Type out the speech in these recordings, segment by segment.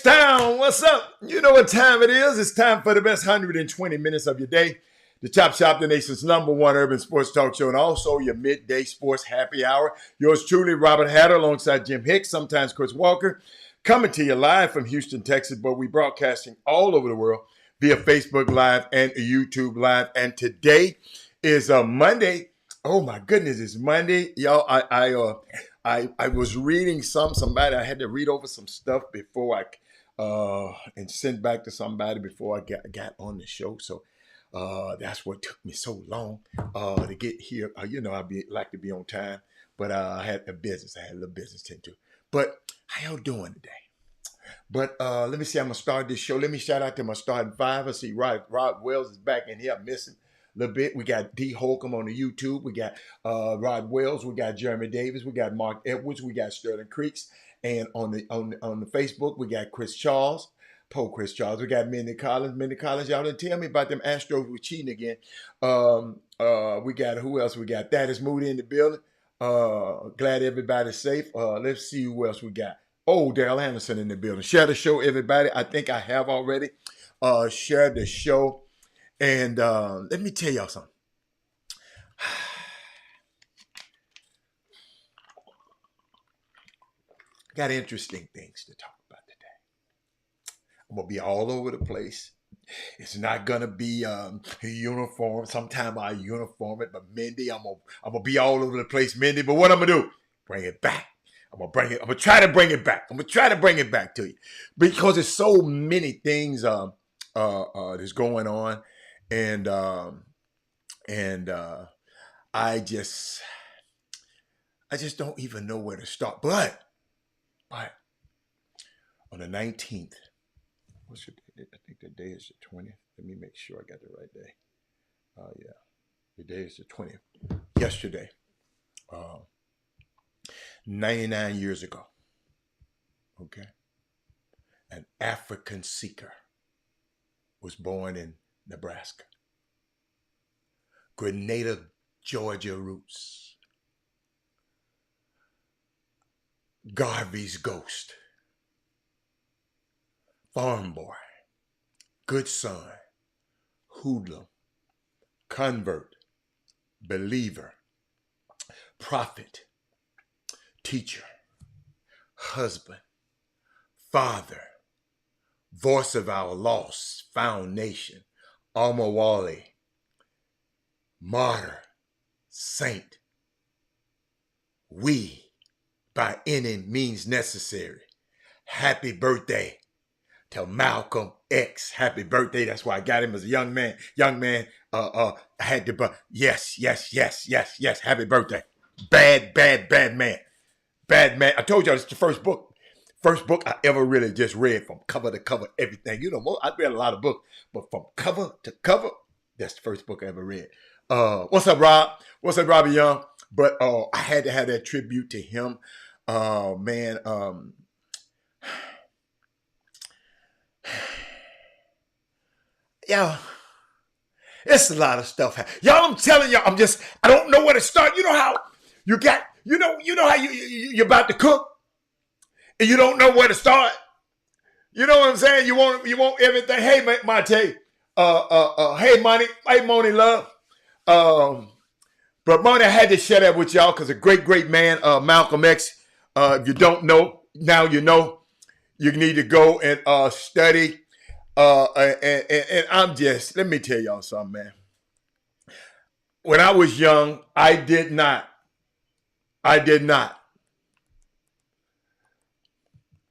Town, what's up? You know what time it is. It's time for the best 120 minutes of your day. The Chop Shop, the nation's #1 urban sports talk show, and also your midday sports happy hour. Yours truly, Robert Hatter, alongside Jim Hicks, sometimes Chris Walker, coming to you live from Houston, Texas, but we broadcasting all over the world via Facebook Live and YouTube Live. And today is Monday. Oh my goodness, it's Monday, y'all. I was reading somebody. I had to read over some stuff before and send back to somebody before I got on the show. So that's what took me so long to get here. Like to be on time, but I had a little business to do. But how y'all doing today? But let me see. I'm gonna start this show. Let me shout out to my starting five. I see Rod Wells is back in here. I'm missing a little bit. We got D Holcomb on the YouTube. We got Rod Wells. We got Jeremy Davis. We got Mark Edwards. We got Sterling Creeks. And on the Facebook, we got Chris Charles. Chris Charles. We got Mindy Collins. Mindy Collins, y'all didn't tell me about them Astros were cheating again. We got who else? We got Thaddeus Moody in the building. Glad everybody's safe. Let's see who else we got. Oh, Daryl Anderson in the building. Share the show, everybody. I think I have already shared the show. And let me tell y'all something. Got interesting things to talk about today. I'm going to be all over the place. It's not going to be uniform. Sometimes I uniform it, but Mindy, I'm gonna be all over the place, Mindy. But what I'm going to do? Bring it back. I'm going to try to bring it back. I'm going to try to bring it back to you. Because there's so many things that's going on. And I just don't even know where to start. But on the 19th, what's your day? I think the day is the 20th. Let me make sure I got the right day. Yeah, the day is the 20th. Yesterday, 99 years ago, okay, an African seeker was born in Nebraska. Grenada, Georgia roots. Garvey's ghost. Farm boy. Good son. Hoodlum. Convert. Believer. Prophet. Teacher. Husband. Father. Voice of our lost, found nation. Alma Wally. Martyr. Saint. We, by any means necessary. Happy birthday to Malcolm X. Happy birthday. That's why I got him as a young man. Had to, yes. Happy birthday. Bad man. Bad man. I told y'all it's the first book I ever really just read from cover to cover, everything. You know, I read a lot of books, but from cover to cover, that's the first book I ever read. What's up, Rob? What's up, Robbie Young? But I had to have that tribute to him. Man, yeah, it's a lot of stuff. Y'all, I'm telling y'all, I don't know where to start. You know how you got, you know how you're about to cook and you don't know where to start. You know what I'm saying? You want everything. Hey, Monte. Hey, Money, love. But Money, I had to share that with y'all because a great man, Malcolm X. If you don't know, now you know. You need to go and study. And let me tell y'all something, man. When I was young, I did not.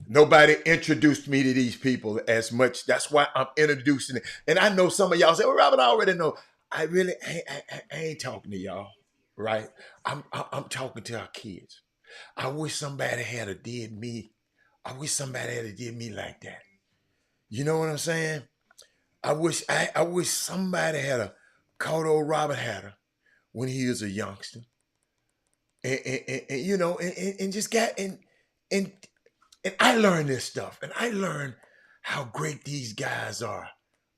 Nobody introduced me to these people as much. That's why I'm introducing it. And I know some of y'all say, well, Robert, I already know. I ain't talking to y'all, right? I'm talking to our kids. I wish somebody had did me. I wish somebody had did me like that. You know what I'm saying? I wish somebody had caught old Robert Hatter when he was a youngster. And just got and I learned this stuff, and I learned how great these guys are.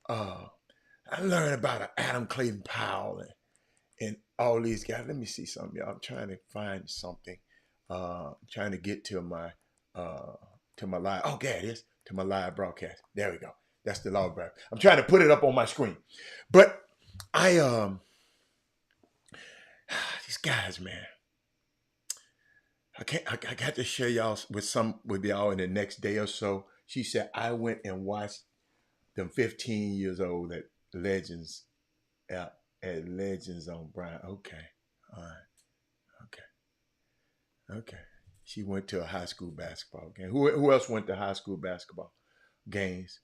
I learned about Adam Clayton Powell and all these guys. Let me see something, y'all. I'm trying to find something. I'm trying to get to my live. Oh, there it is. to my live broadcast. There we go. That's the live broadcast. I'm trying to put it up on my screen. But these guys, man. I got to share y'all with y'all in the next day or so. She said, I went and watched them 15 years old at Legends at Legends on Brian. Okay. All right. Okay. She went to a high school basketball game. Who else went to high school basketball games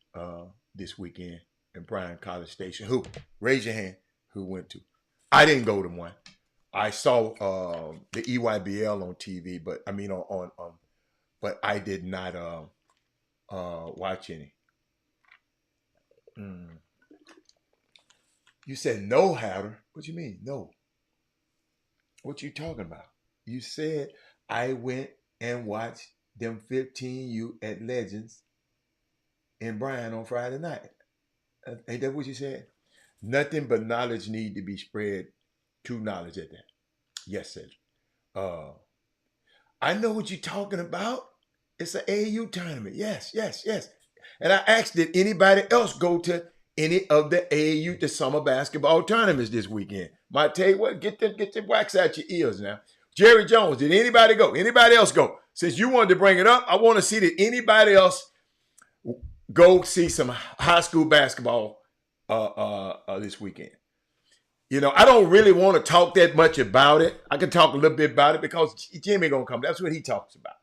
this weekend in Bryan College Station? Who? Raise your hand. Who went to? I didn't go to one. I saw the EYBL on TV, but I mean but I did not watch any. You said no, Hatter. What you mean no? What you talking about? You said I went and watched them 15U at Legends in Bryan on Friday night. Ain't that what you said? Nothing but knowledge need to be spread. True knowledge at that. Yes, sir. I know what you're talking about. It's an AAU tournament. Yes. And I asked, did anybody else go to any of the AAU, the summer basketball tournaments this weekend? Might tell you what, get the wax out your ears now. Jerry Jones, did anybody go? Anybody else go? Since you wanted to bring it up, I want to see did anybody else go see some high school basketball this weekend. You know, I don't really want to talk that much about it. I can talk a little bit about it because Jimmy gonna come. That's what he talks about.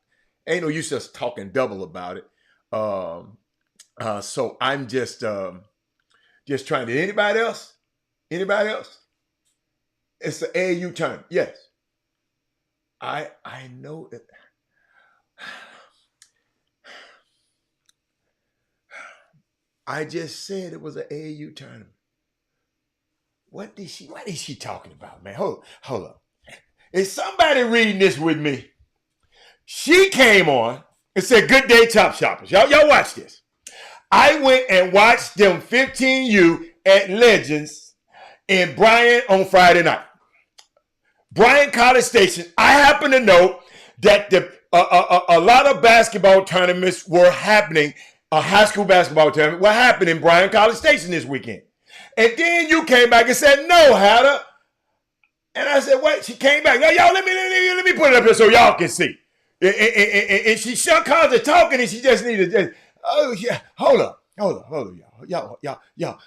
Ain't no use just talking double about it. So I'm just trying to. Anybody else? Anybody else? It's the AAU tournament. Yes. I know it. I just said it was an AAU tournament. What is she talking about, man? Hold up. Is somebody reading this with me? She came on and said, good day, Chop Shoppers. Y'all watch this. I went and watched them 15U at Legends in Bryan on Friday night. Bryan College Station. I happen to know that a lot of basketball tournaments were happening. A high school basketball tournament were happening in Bryan College Station this weekend. And then you came back and said, no, Hatter. And I said, wait, she came back. Y'all, let me put it up here so y'all can see. And she sure called her talking and she just needed, oh, yeah, hold up, y'all.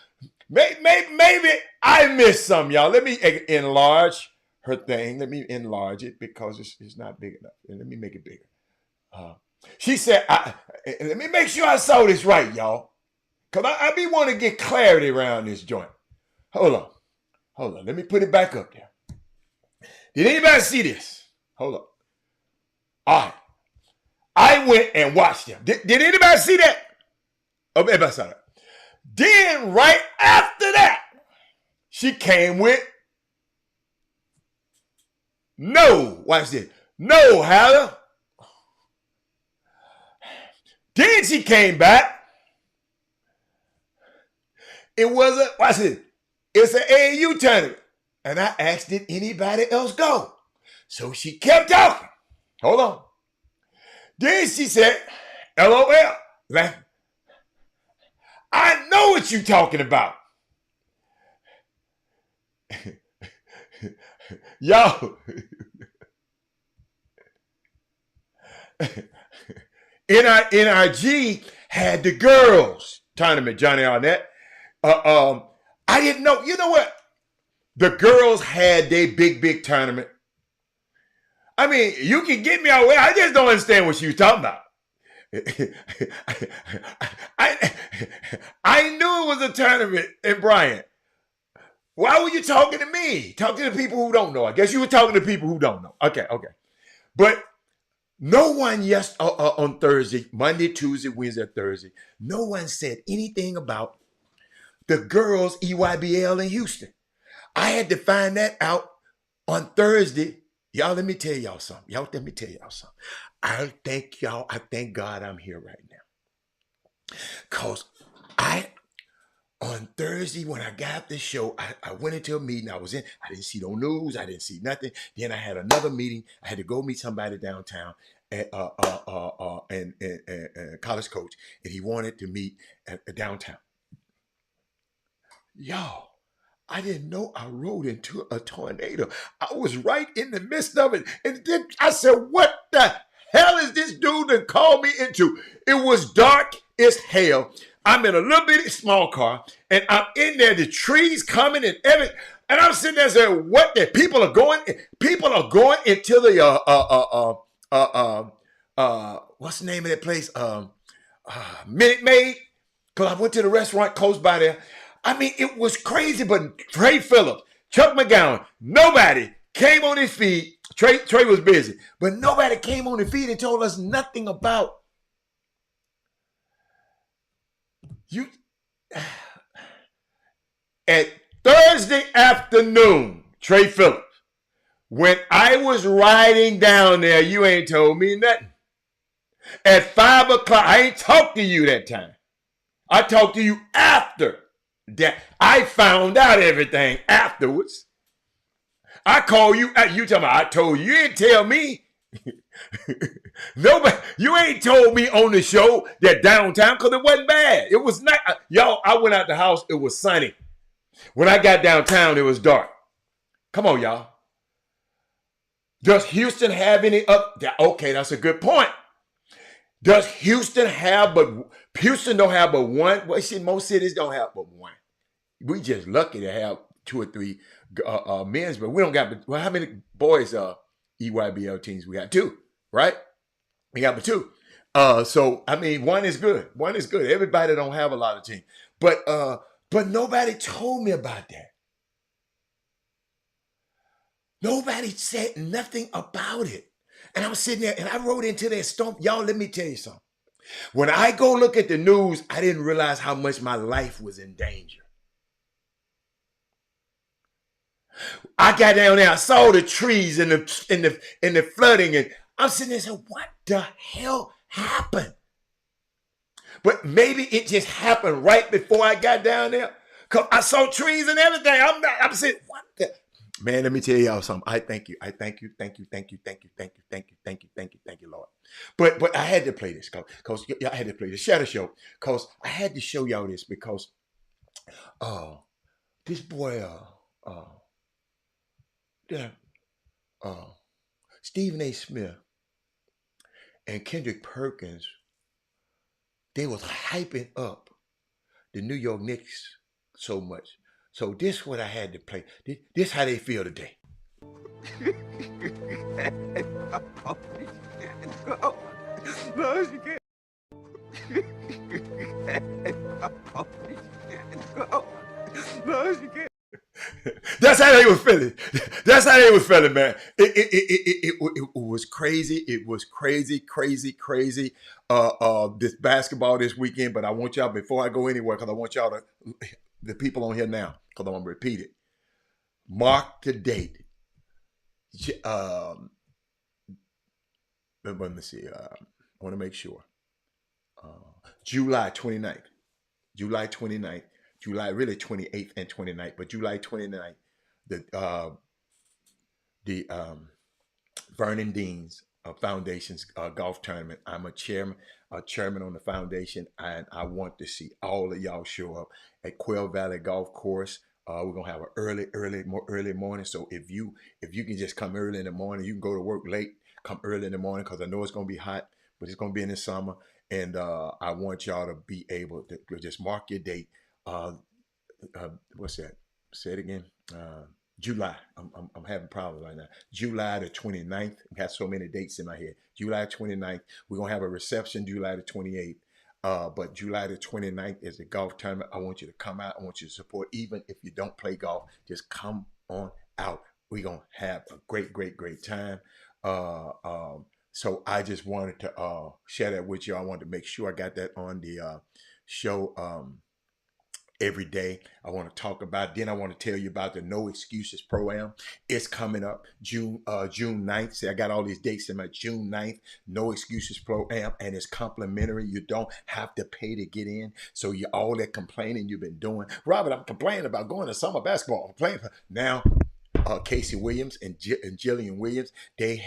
Maybe I missed some, y'all. Let me enlarge her thing. Let me enlarge it because it's not big enough. And let me make it bigger. She said, let me make sure I saw this right, y'all. Because I be want to get clarity around this joint. Hold on. Let me put it back up there. Did anybody see this? Hold up. All right. I went and watched them. Did anybody see that? Oh, everybody saw that. Then right after that, she came with no. Watch this. No, Hatter. Then she came back. It was watch this. It's an AAU tournament. And I asked, did anybody else go? So she kept talking. Hold on. Then she said, LOL. I know what you're talking about. Yo. NRG had the girls tournament, Johnny Arnett. I didn't know. You know what? The girls had their big tournament. I mean, you can get me out way. I just don't understand what she was talking about. I knew it was a tournament in Bryan. Why were you talking to me? Talking to people who don't know. I guess you were talking to people who don't know. Okay. But no one on Thursday, Monday, Tuesday, Wednesday, Thursday, no one said anything about the girls EYBL in Houston. I had to find that out on Thursday. Y'all, let me tell y'all something. I thank God I'm here right now. Because on Thursday, when I got this show, I went into a meeting. I didn't see no news. I didn't see nothing. Then I had another meeting. I had to go meet somebody downtown. and college coach, and he wanted to meet at downtown. Y'all, I didn't know I rode into a tornado. I was right in the midst of it. And then I said, what the hell is this dude that called me into? It was dark as hell. I'm in a little bitty small car, and I'm in there, the trees coming and everything. And I'm sitting there saying, what the people are going into the what's the name of that place? Minute Maid. Because I went to the restaurant close by there. I mean, it was crazy, but Trey Phillips, Chuck McGowan, nobody came on his feed. Trey was busy, but nobody came on the feed and told us nothing about you. At Thursday afternoon, Trey Phillips, when I was riding down there, you ain't told me nothing. At 5 o'clock, I ain't talked to you that time. I talked to you after that. I found out everything afterwards. I call you, you talking about, I told you, you didn't tell me. Nobody, you ain't told me on the show that downtown, because it wasn't bad. It was not, y'all, I went out the house, it was sunny. When I got downtown, it was dark. Come on, y'all. Does Houston have any up? Okay, that's a good point. Does Houston have, but Houston don't have but one? Well, see, most cities don't have but one. We just lucky to have 2 or 3 men's, but we don't got, well, how many boys EYBL teams? We got 2, right? We got but 2. So, I mean, one is good. One is good. Everybody don't have a lot of teams. But nobody told me about that. Nobody said nothing about it. And I'm sitting there and I rode into that storm. Y'all, let me tell you something. When I go look at the news, I didn't realize how much my life was in danger. I got down there, I saw the trees and the flooding, and I'm sitting there saying, what the hell happened? But maybe it just happened right before I got down there. Cause I saw trees and everything. I'm saying, what the? Man, let me tell y'all something. I thank you, Lord. But I had to play this because I had to play the Shadow Show because I had to show y'all this because this boy Stephen A. Smith and Kendrick Perkins, they was hyping up the New York Knicks so much. So this is what I had to play. This how they feel today. No, she can't. No, she can't. That's how they was feeling. That's how they was feeling, man. It was crazy. It was crazy. This basketball this weekend, but I want y'all, before I go anywhere, because I want y'all to, the people on here now, because I'm going to repeat it. Mark the date. Let me see. I want to make sure. July 29th. July 29th. July, really 28th and 29th, but July 29th, the Vernon Dean's Foundation's golf tournament. I'm a chairman on the foundation, and I want to see all of y'all show up at Quail Valley Golf Course. We're gonna have an early morning. So if you can just come early in the morning, you can go to work late. Come early in the morning because I know it's gonna be hot, but it's gonna be in the summer, and I want y'all to be able to just mark your date. What's that? Say it again. July. I'm having problems right now. July the 29th. I got so many dates in my head. July 29th. We're gonna have a reception July the 28th. But July the 29th is the golf tournament. I want you to come out. I want you to support. Even if you don't play golf, just come on out. We're gonna have a great time. So I just wanted to share that with you. I wanted to make sure I got that on the show every day. I want to talk about, then I want to tell you about the No Excuses Pro-Am. It's coming up June 9th. See, I got all these dates in my June 9th, No Excuses Pro-Am, and it's complimentary. You don't have to pay to get in. So you all that complaining you've been doing. Robert, I'm complaining about going to summer basketball. I'm complaining. Now, Casey Williams and Jillian Williams. They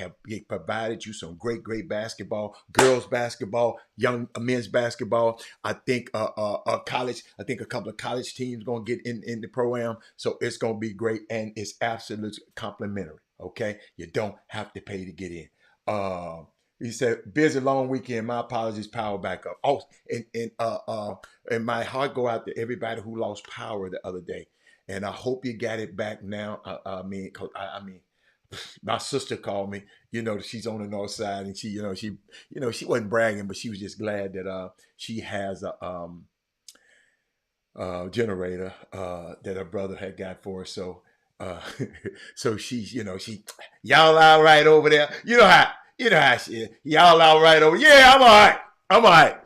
provided you some great basketball, girls basketball, young men's basketball. I think college. I think a couple of college teams gonna get in the program, so it's gonna be great, and it's absolutely complimentary. Okay, you don't have to pay to get in. He said, busy long weekend. My apologies, power back up. Oh, and my heart go out to everybody who lost power the other day. And I hope you got it back now. I mean, my sister called me. You know, she's on the north side, and she wasn't bragging, but she was just glad that she has a generator that her brother had got for her. So, so she's, y'all all right over there. You know how she is. Y'all all right over. Yeah, I'm all right. I'm all right.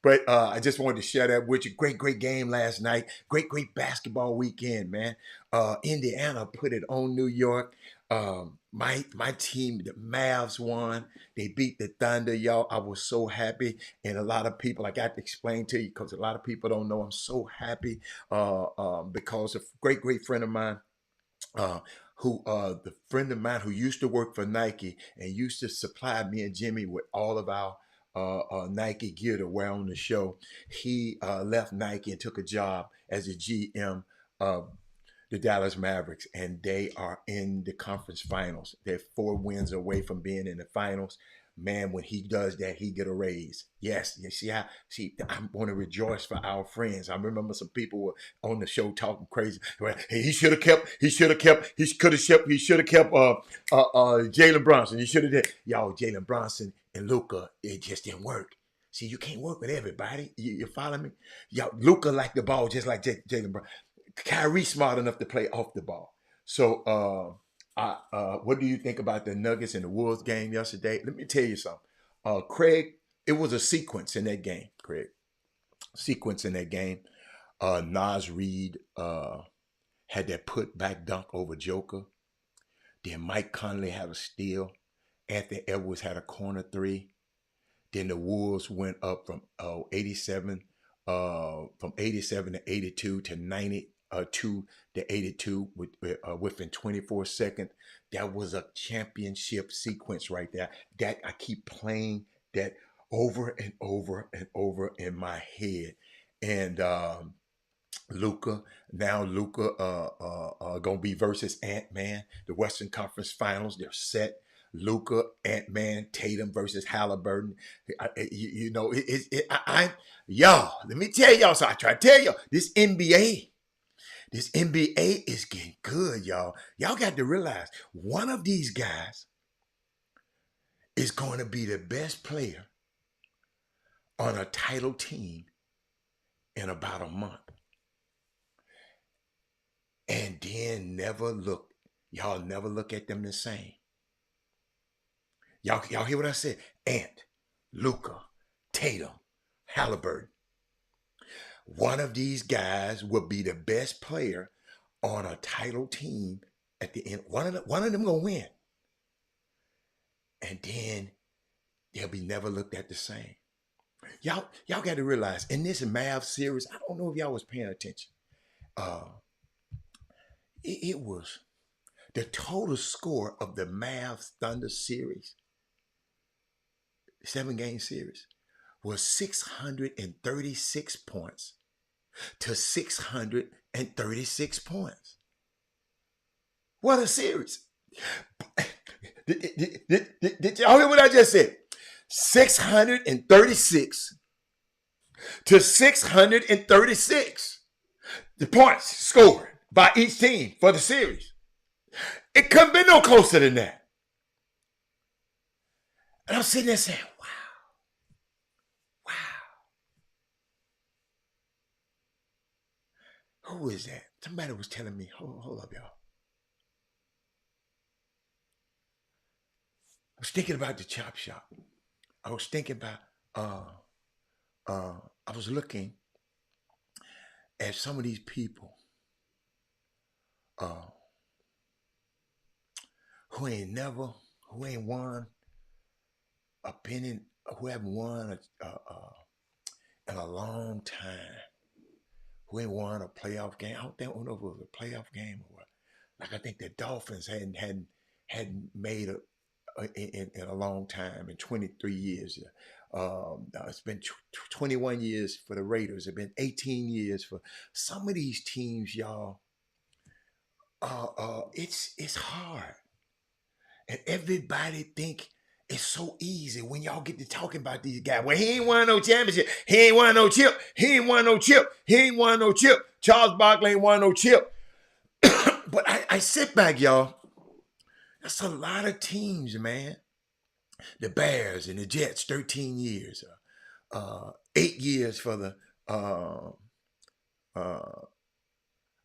But I just wanted to share that with you. Great game last night. Great basketball weekend, man. Indiana put it on New York. My team, the Mavs, won. They beat the Thunder, y'all. I was so happy, and a lot of people, I got to explain to you because a lot of people don't know. I'm so happy because a great friend of mine, uh, the friend of mine who used to work for Nike and used to supply me and Jimmy with all of our Nike gear to wear on the show. He left Nike and took a job as a GM of the Dallas Mavericks, and they are in the conference finals. They're 4 wins away from being in the finals. Man, when he does that, he get a raise. Yes, you see I'm going to rejoice for our friends. I remember some people were on the show talking crazy. Well, hey, he should have kept Jalen Brunson. He should have did. Y'all, Jalen Brunson and Luka, it just didn't work. See, you can't work with everybody. You follow me? Y'all, Luka liked the ball just like Jalen Brunson. Kyrie smart enough to play off the ball. So, what do you think about the Nuggets and the Wolves game yesterday? Let me tell you something. Craig, it was a sequence in that game, Craig. Sequence in that game. Nas Reed had that put back dunk over Joker. Then Mike Conley had a steal. Anthony Edwards had a corner 3. Then the Wolves went up from 87 to 82 to 92 to 82 within 24 seconds. That was a championship sequence right there. That I keep playing that over and over and over in my head. And Luka gonna be versus Ant-Man, the Western Conference Finals. They're set. Luka, Ant-Man, Tatum versus Halliburton. Y'all, let me tell y'all. So I try to tell y'all, this NBA is getting good, y'all. Y'all got to realize one of these guys is going to be the best player on a title team in about a month. And then y'all never look at them the same. Y'all hear what I said? Ant, Luka, Tatum, Halliburton. One of these guys will be the best player on a title team at the end. One of them gonna win. And then they'll be never looked at the same. Y'all got to realize in this Mavs series, I don't know if y'all was paying attention. It was the total score of the Mavs Thunder series, 7-game series, was 636 points to 636 points. What a series. Did y'all hear what I just said? 636 to 636. The points scored by each team for the series. It couldn't be no closer than that. And I'm sitting there saying, wow. Who is that? Somebody was telling me, hold up, y'all. I was thinking about the Chop Shop. I was thinking about, I was looking at some of these people who ain't won a penny, who haven't won in a long time, who ain't won a playoff game. I don't know if it was a playoff game or what. like I think the Dolphins hadn't made in a long time, in 23 years. It's been 21 years for the Raiders. It's been 18 years for some of these teams, y'all. It's hard, and everybody think it's so easy when y'all get to talking about these guys. Well, he ain't won no championship. He ain't won no chip. He ain't won no chip. He ain't won no chip. Charles Barkley ain't won no chip. But I sit back, y'all. That's a lot of teams, man. The Bears and the Jets, 13 years. 8 years for the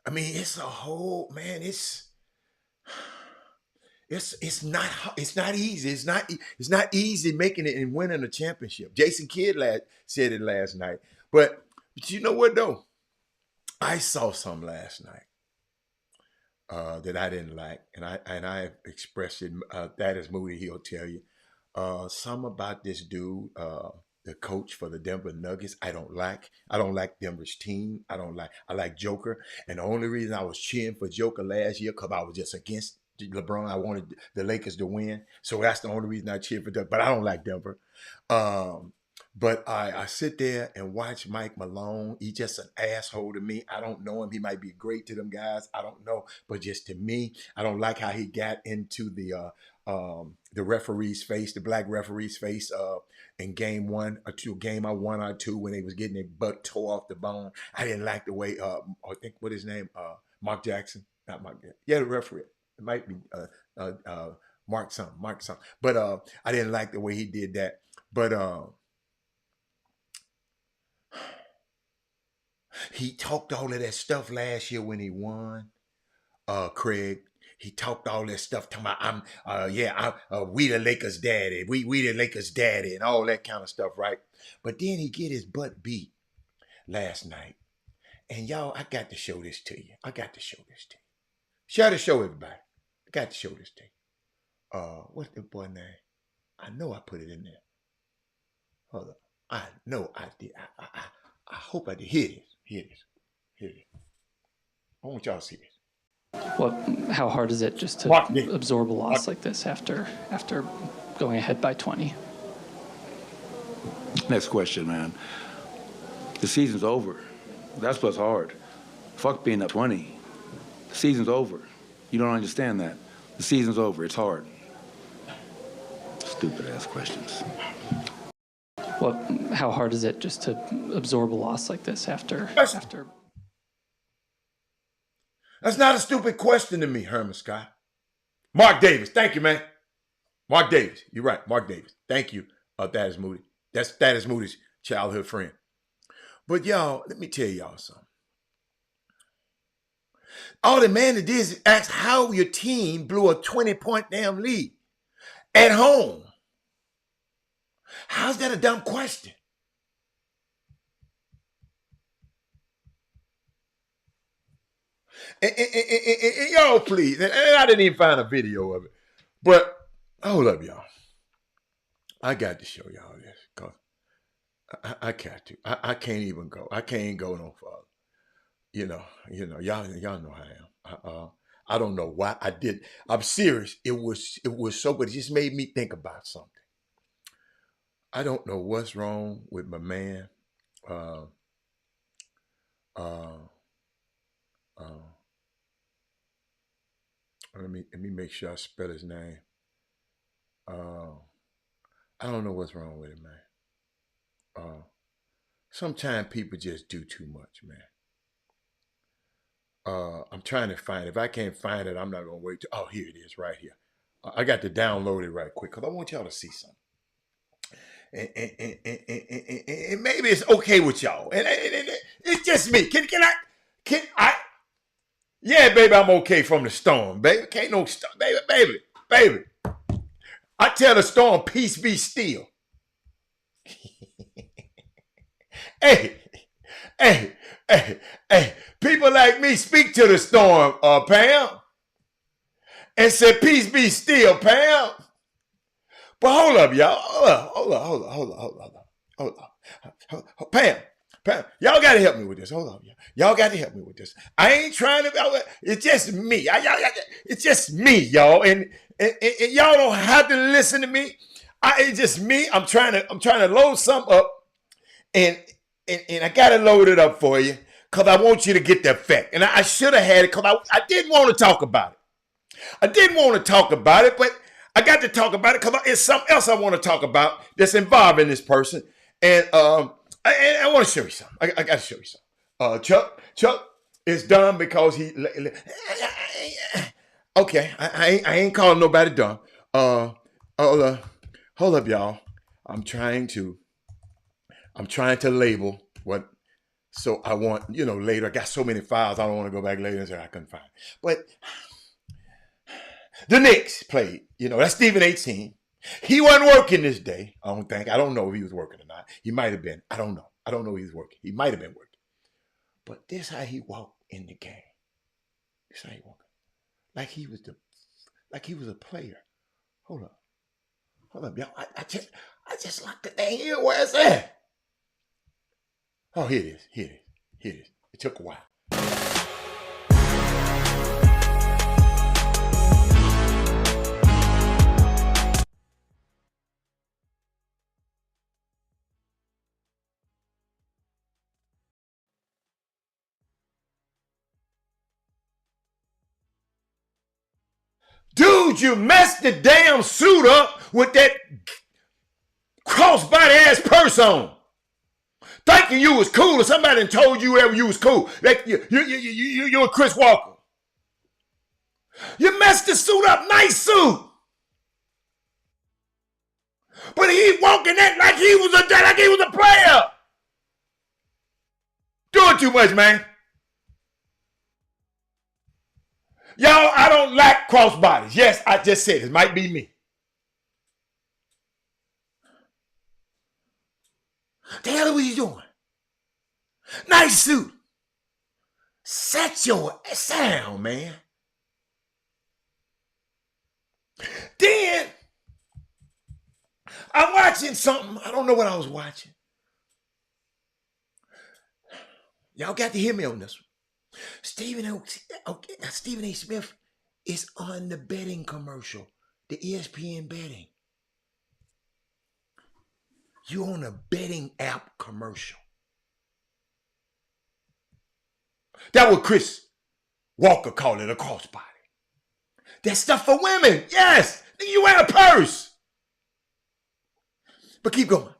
I mean, it's a whole, man, it's not easy. It's not easy making it and winning a championship. Jason Kidd said it last night. But you know what though? I saw some last night that I didn't like, and I expressed it. That is Moody. He'll tell you some about this dude, the coach for the Denver Nuggets. I don't like Denver's team. I like Joker, and the only reason I was cheering for Joker last year because I was just against LeBron. I wanted the Lakers to win, so that's the only reason I cheered for Denver. But I don't like Denver. But I sit there and watch Mike Malone. He's just an asshole to me. I don't know him. He might be great to them guys. I don't know. But just to me, I don't like how he got into the referee's face, the black referee's face in game 1 or 2, game 1 or 2 when they was getting their butt tore off the bone. I didn't like the way, I think, what his name? Mark Jackson. Not Mark Jackson. Yeah, the referee. It might be Mark something. But I didn't like the way he did that. But he talked all of that stuff last year when he won, Craig. He talked all that stuff, talking about we the Lakers daddy, we the Lakers daddy, and all that kind of stuff, right? But then he get his butt beat last night, and y'all, I got to show this to you. Share the show, everybody. I got to show this to you. What's the boy name? I know I put it in there. Hold up. I know I did. I hope I did. Here it is. I want y'all to see this. How hard is it just to absorb a loss like this after going ahead by 20? Next question, man. The season's over. That's what's hard. Fuck being up 20. The season's over. You don't understand that. The season's over. It's hard. Stupid ass questions. How hard is it just to absorb a loss like this after? That's not a stupid question to me, Herman Scott. Mark Davis, thank you, man. Mark Davis, you're right, Mark Davis. Thank you, that is Moody. That is Moody's childhood friend. But y'all, let me tell y'all something. All the man did is ask how your team blew a 20-point damn lead at home. How's that a dumb question? And y'all, please, and I didn't even find a video of it, but hold up, y'all. I got to show y'all this because I got to. I can't even go. I can't go no further. You know, y'all know how I am. I don't know why I did. I'm serious. It was so good. It just made me think about something. I don't know what's wrong with my man. Let me make sure I spell his name. I don't know what's wrong with him, man. Sometimes people just do too much, man. I'm trying to find it. If I can't find it, I'm not gonna wait. Oh, here it is, right here. I got to download it right quick because I want y'all to see something. And maybe it's okay with y'all. And it's just me. Can I? Yeah, baby, I'm okay from the storm, baby. Can't no storm, baby. I tell the storm, peace be still. Hey. People like me speak to the storm, Pam, and say, peace be still, Pam. But hold up, y'all. Hold up. Pam, Y'all got to help me with this. Hold on. Y'all got to help me with this. I ain't trying to. It's just me. It's just me, y'all. And y'all don't have to listen to me. It's just me. I'm trying to load something up. And I got to load it up for you because I want you to get the effect. And I should have had it because I didn't want to talk about it. I didn't want to talk about it, but I got to talk about it because it's something else I want to talk about that's involving this person. And I want to show you something. I got to show you something. Chuck is dumb because he. Okay, I ain't calling nobody dumb. Hold up, y'all. I'm trying to label what. So I want, later. I got so many files. I don't want to go back later and say I couldn't find it. But the Knicks played. That's Stephen 18. He wasn't working this day. I don't think. I don't know if he was working or not. He might have been. I don't know. I don't know if he was working. He might have been working. But this how he walked in the game. This how he walked. Like he was a player. Hold up, y'all. I just locked the thing here. Where is that? Oh, here it is. It took a while. Dude, you messed the damn suit up with that crossbody ass purse on. Thinking you was cool or somebody told you ever you was cool. Like you're Chris Walker. You messed the suit up. Nice suit. But he walking that like he was a player. Doing too much, man. Y'all, I don't like crossbodies. Yes, I just said it. Might be me. The hell are you doing? Nice suit. Set your sound, man. Then I'm watching something. I don't know what I was watching. Y'all got to hear me on this one. Stephen A. Smith is on the betting commercial, the ESPN betting. You on a betting app commercial. That what Chris Walker called it, a crossbody. That stuff for women. Yes. You wear a purse. But keep going.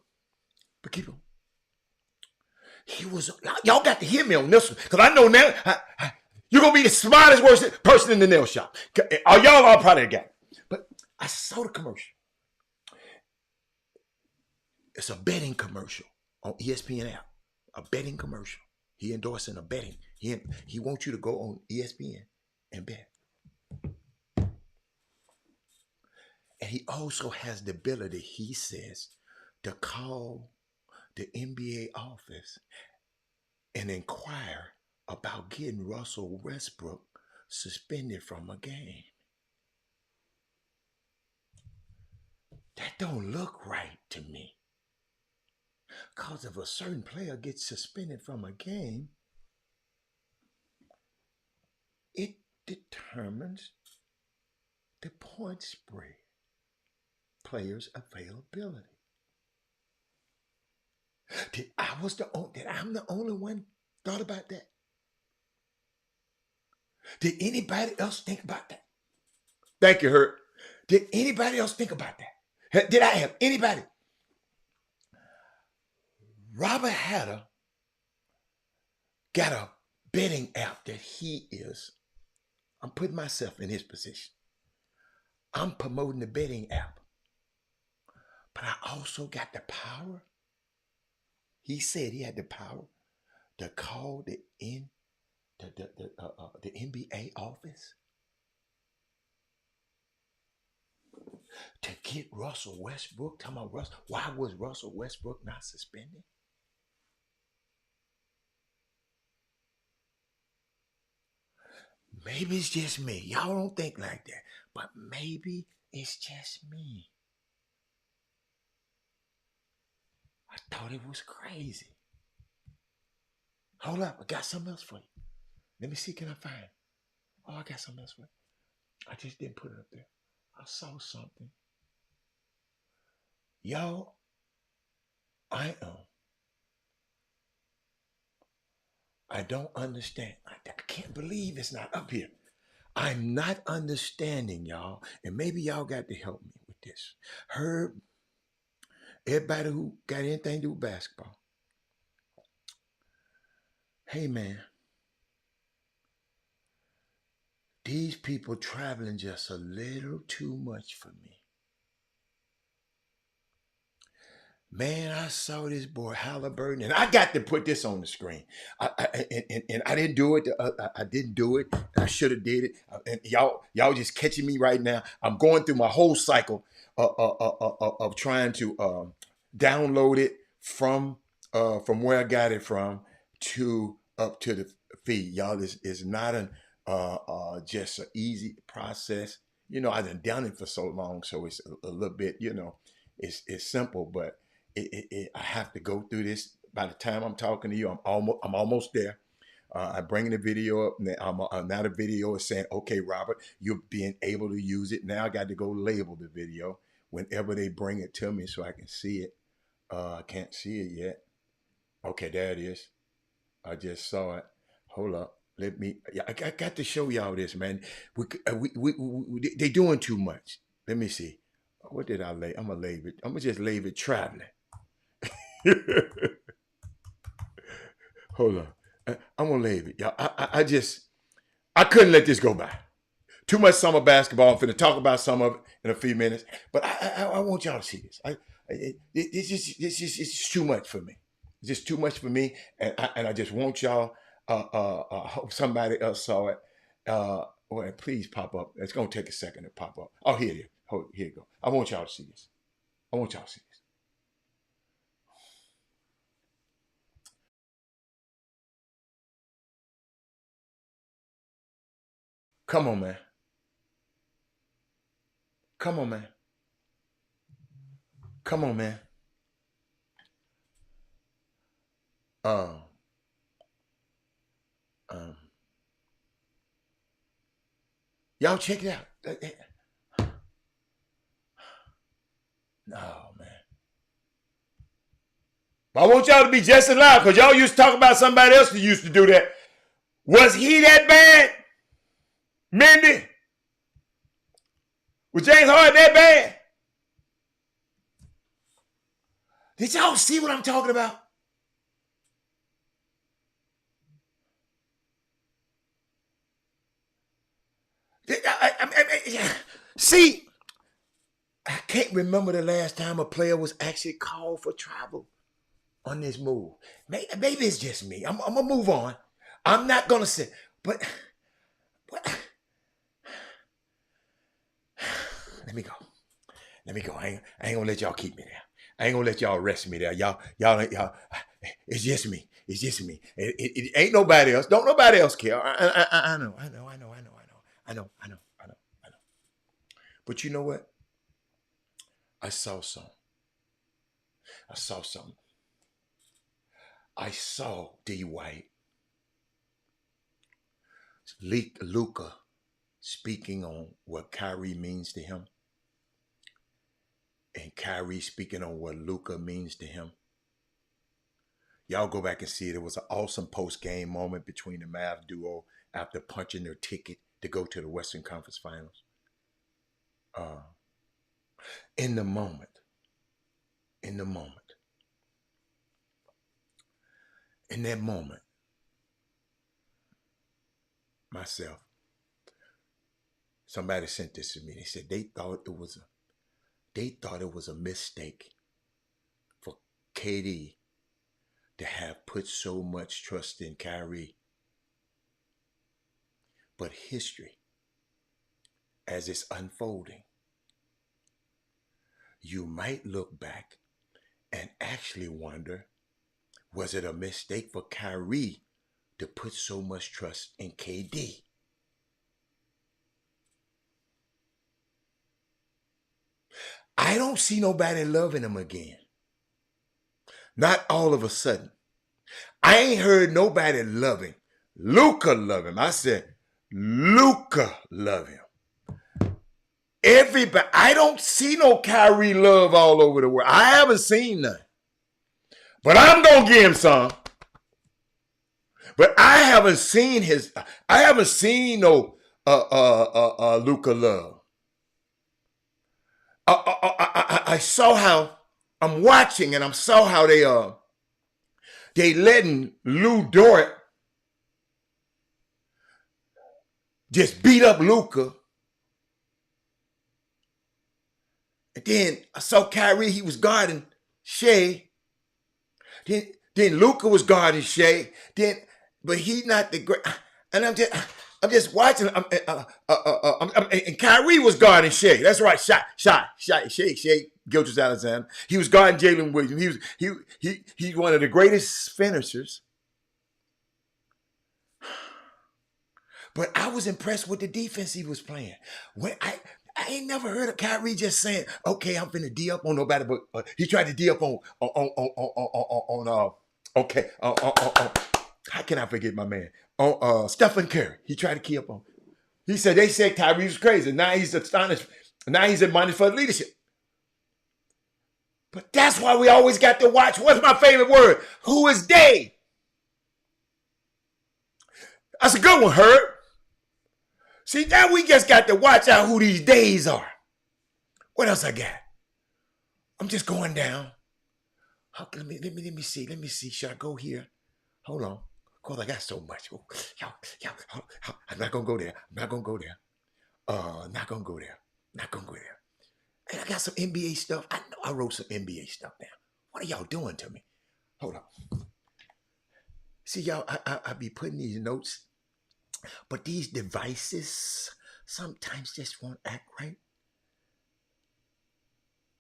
Y'all got to hear me on this one. Because I know now you're going to be the smartest person in the nail shop. Y'all all probably got it. But I saw the commercial. It's a betting commercial on ESPN app. A betting commercial. He endorsing a betting. He wants you to go on ESPN and bet. And he also has the ability, he says, to call the NBA office and inquire about getting Russell Westbrook suspended from a game. That don't look right to me. Because if a certain player gets suspended from a game, it determines the point spread, players' availability. I'm the only one thought about that? Did anybody else think about that? Thank you, Herb. Did anybody else think about that? Did I have anybody? Robert Hatter got a betting app that I'm putting myself in his position. I'm promoting the betting app. But I also got the power. He said he had the power to call the NBA office to get Russell Westbrook. Talking about Russell. Why was Russell Westbrook not suspended? Maybe it's just me. Y'all don't think like that. But maybe it's just me. I thought it was crazy. Hold up, I got something else for you. Let me see, can I find it? Oh, I got something else for you. I just didn't put it up there. I saw something. Y'all, I don't understand. I can't believe it's not up here. I'm not understanding, y'all. And maybe y'all got to help me with this. Herb, everybody who got anything to do with basketball. Hey, man. These people traveling just a little too much for me. Man, I saw this boy Halliburton, and I got to put this on the screen. And I didn't do it. I didn't do it. I should have did it. And y'all just catching me right now. I'm going through my whole cycle of trying to download it from where I got it from to up to the feed. Y'all, this is not an just an easy process. You know, I've done it for so long, so it's a little bit. You know, it's simple, but I have to go through this. By the time I'm talking to you, I'm almost there. I'm bringing the video up. Now the video is saying, "Okay, Robert, you're being able to use it." Now I got to go label the video whenever they bring it to me so I can see it. I can't see it yet. Okay, there it is. I just saw it. Hold up. Let me. Yeah, I got to show y'all this, man. They doing too much. Let me see. What did I lay? I'm gonna leave it. I'm gonna just leave it traveling. Hold on. I'm gonna leave it. Y'all, I couldn't let this go by. Too much summer basketball. I'm finna talk about some of it in a few minutes, but I want y'all to see this. It's too much for me. It's just too much for me, and I just want y'all. Hope somebody else saw it. Well, please pop up. It's gonna take a second to pop up. Oh, here it is. Oh, here you go. I want y'all to see this. I want y'all to see this. Come on, man. Come on, man. Come on, man. Um, um, y'all check it out. No, man. But I want y'all to be just as loud because y'all used to talk about somebody else who used to do that. Was he that bad? Mindy? Was James Harden that bad? Did y'all see what I'm talking about? See, I can't remember the last time a player was actually called for travel on this move. Maybe it's just me. I'm going to move on. I'm not going to say, but let me go. Let me go. I ain't going to let y'all keep me there. I ain't going to let y'all arrest me there. Y'all, it's just me. It's just me. It ain't nobody else. Don't nobody else care. I know. But you know what? I saw something. I saw D. White, Luka speaking on what Kyrie means to him, and Kyrie speaking on what Luka means to him. Y'all go back and see it. It was an awesome post-game moment between the Mavs duo after punching their ticket to go to the Western Conference Finals. In the moment, in that moment, myself, somebody sent this to me. They said they thought it was a mistake for KD to have put so much trust in Kyrie. But history, as it's unfolding, you might look back and actually wonder, was it a mistake for Kyrie to put so much trust in KD? I don't see nobody loving him again. Not all of a sudden. I ain't heard nobody love him. Luka love him. I said, Luka love him. Everybody, I don't see no Kyrie love all over the world. I haven't seen none. But I'm going to give him some. But I haven't seen no Luka love. I saw how, I'm watching and I saw how they letting Lou Dort just beat up Luka. And then I saw Kyrie, he was guarding Shea. Then Luka was guarding Shea. But he's not the great. And I'm just watching. And Kyrie was guarding Shea. That's right. Shea Gilgeous-Alexander. He was guarding Jalen Williams. He's one of the greatest finishers. But I was impressed with the defense he was playing. When I ain't never heard of Kyrie just saying, "Okay, I'm finna D up on nobody," but he tried to D up on how can I forget my man? On Stephen Curry. He tried to key up on. He said they said Kyrie was crazy. Now he's astonished. Now he's admonished for leadership. But that's why we always got to watch. What's my favorite word? Who is they? That's a good one, Herb. See, now we just got to watch out who these days are. What else I got? I'm just going down. Let me see. Let me see. Should I go here? Hold on. Of course, I got so much. I'm not going to go there. I'm not going to go there. Not going to go there. Not going to go there. And I got some NBA stuff. I know I wrote some NBA stuff down. What are y'all doing to me? Hold on. See, y'all, I be putting these notes. But these devices sometimes just won't act right.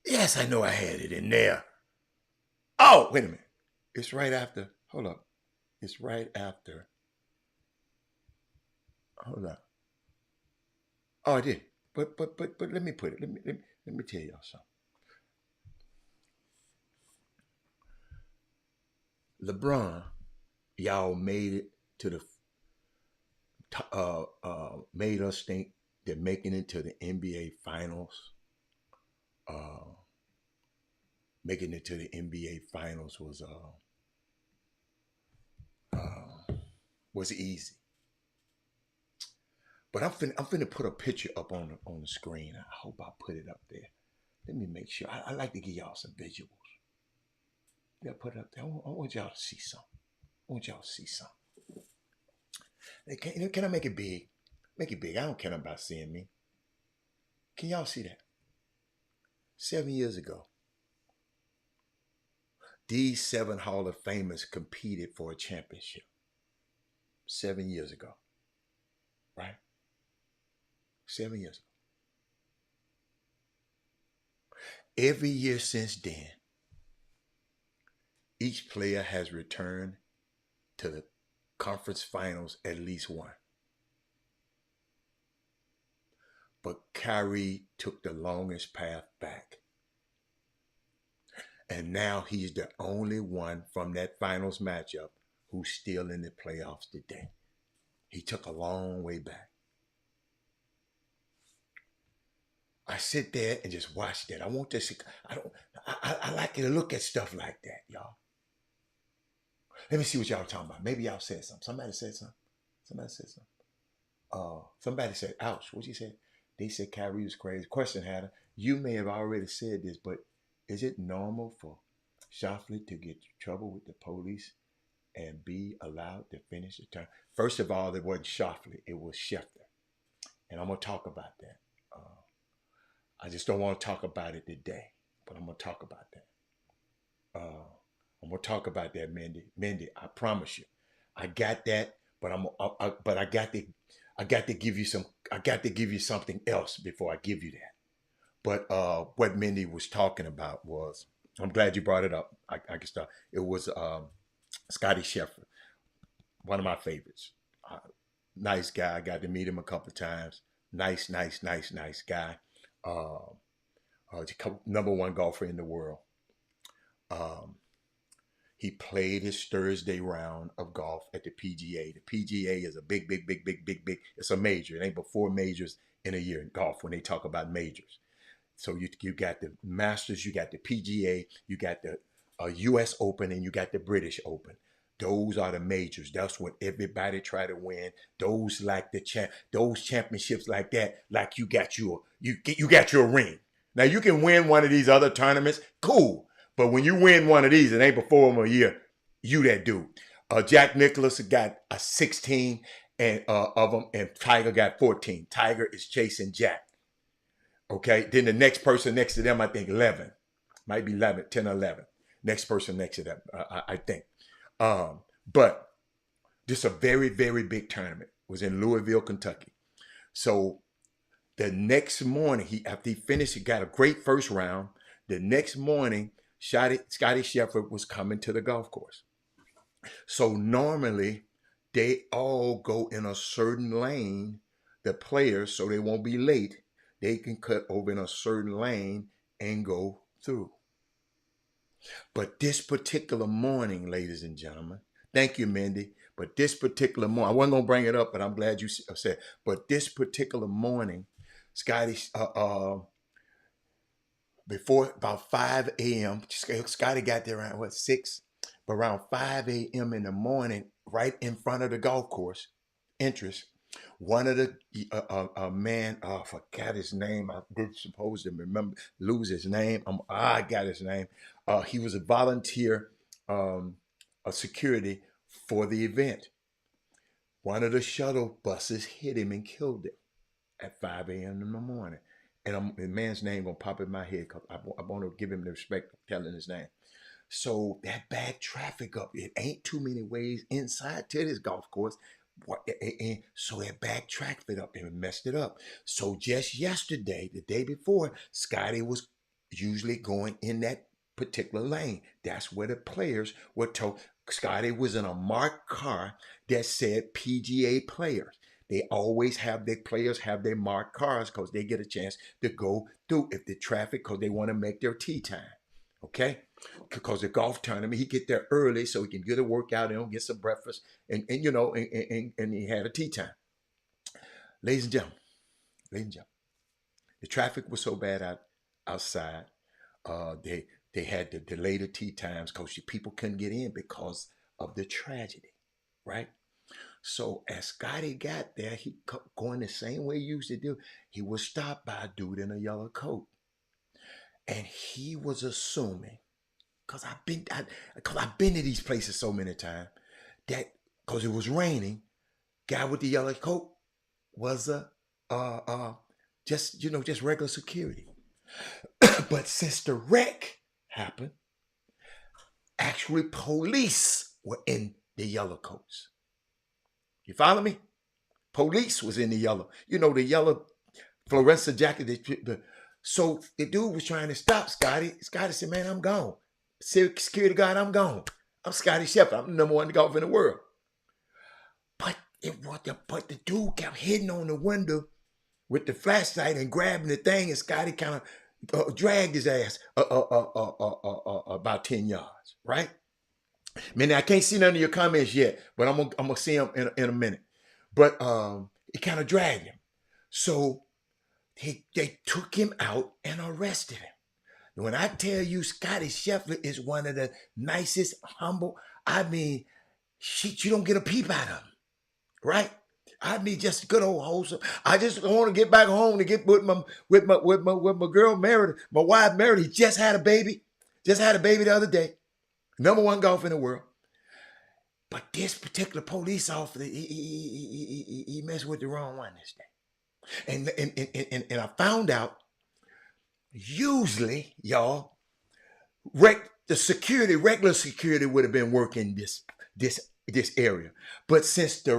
Yes, I know I had it in there. Oh, wait a minute. It's right after. Hold up. It's right after. Hold up. Oh, I did. But let me put it. Let me tell y'all something. LeBron, y'all made it to the made us think that making it to the NBA Finals, making it to the NBA Finals was easy. But I'm finna put a picture up on the screen. I hope I put it up there. Let me make sure. I like to give y'all some visuals. Yeah, put it up there. I want y'all to see something. I want y'all to see something. Can I make it big? Make it big. I don't care about seeing me. Can y'all see that? 7 years ago, these 7 Hall of Famers competed for a championship. 7 years ago. Right? 7 years ago. Every year since then, each player has returned to the conference finals at least one. But Kyrie took the longest path back. And now he's the only one from that finals matchup who's still in the playoffs today. He took a long way back. I sit there and just watch that. I want this. I like to look at stuff like that, y'all. Let me see what y'all are talking about. Maybe y'all said something. Somebody said something. Somebody said, ouch. What you say? They said Kyrie was crazy. Question, Hatter. You may have already said this, but is it normal for Shoffley to get in trouble with the police and be allowed to finish the term? First of all, it wasn't Shoffley. It was Schefter. And I'm going to talk about that. I just don't want to talk about it today, but I'm going to talk about that. I'm going to talk about that, Mindy. Mindy, I promise you. I got that, but I got to give you something else before I give you that. But what Mindy was talking about was, I'm glad you brought it up. I can start. It was Scottie Scheffler, one of my favorites. Nice guy. I got to meet him a couple of times. Nice guy. Number one golfer in the world. He played his Thursday round of golf at the PGA. The PGA is a big. It's a major. It ain't but 4 majors in a year in golf when they talk about majors. So you got the Masters, you got the PGA, you got the U.S. Open, and you got the British Open. Those are the majors. That's what everybody try to win. Those those championships like that, like you got your ring. Now you can win one of these other tournaments, cool. But when you win one of these, it ain't before them a year. You that dude. Jack Nicklaus got a 16 and of them, and Tiger got 14. Tiger is chasing Jack. Okay. Then the next person next to them, I think 11, might be 11, 10 or 11. Next person next to them, I think. But this a very, very big tournament. It was in Louisville, Kentucky. So the next morning, after he finished, he got a great first round. The next morning, Scotty Scheffler was coming to the golf course. So normally, they all go in a certain lane, the players, so they won't be late. They can cut over in a certain lane and go through. But this particular morning, ladies and gentlemen, thank you, Mindy. But this particular morning, I wasn't going to bring it up, but I'm glad you said. But this particular morning, Scotty, before about 5 a.m., Scotty got there around, 6? But around 5 a.m. in the morning, right in front of the golf course entrance, one of the man, I forgot his name. I did supposed to lose his name. I got his name. He was a volunteer, a security for the event. One of the shuttle buses hit him and killed him at 5 a.m. in the morning. And the man's name gonna pop in my head because I want to give him the respect of telling his name. So that backed traffic up. It ain't too many ways inside to this golf course. And so that backed traffic up and messed it up. So just yesterday, the day before, Scotty was usually going in that particular lane. That's where the players were told. Scotty was in a marked car that said PGA players. They always have their players have their marked cars because they get a chance to go through if the traffic, because they want to make their tee time. Okay? Because the golf tournament, he get there early so he can get a workout and get some breakfast and he had a tee time. Ladies and gentlemen, the traffic was so bad outside. They had to delay the tee times because people couldn't get in because of the tragedy, right? So as Scotty got there, he going the same way he used to do. He was stopped by a dude in a yellow coat. And he was assuming, because I've been to these places so many times, that because it was raining, guy with the yellow coat was just regular security. But since the wreck happened, actually police were in the yellow coats. You follow me? Police was in the yellow. The yellow fluorescent jacket. So the dude was trying to stop Scotty. Scotty said, man, I'm gone. Security guard, I'm gone. I'm Scotty Scheffler. I'm the number 1 golfer in the world. But the dude kept hitting on the window with the flashlight and grabbing the thing, and Scotty kind of dragged his ass about 10 yards, right? Man, I can't see none of your comments yet, but I'm gonna see them in a minute. But he kind of dragged him. So they took him out and arrested him. When I tell you Scotty Scheffler is one of the nicest, humble, you don't get a peep out of him, right? Just good old wholesome. I just want to get back home to get with my girl Meredith, my wife Meredith. He just had a baby the other day. Number 1 golfer in the world. But this particular police officer, he messed with the wrong one this day. And I found out, usually, y'all, regular security would have been working this area. But since the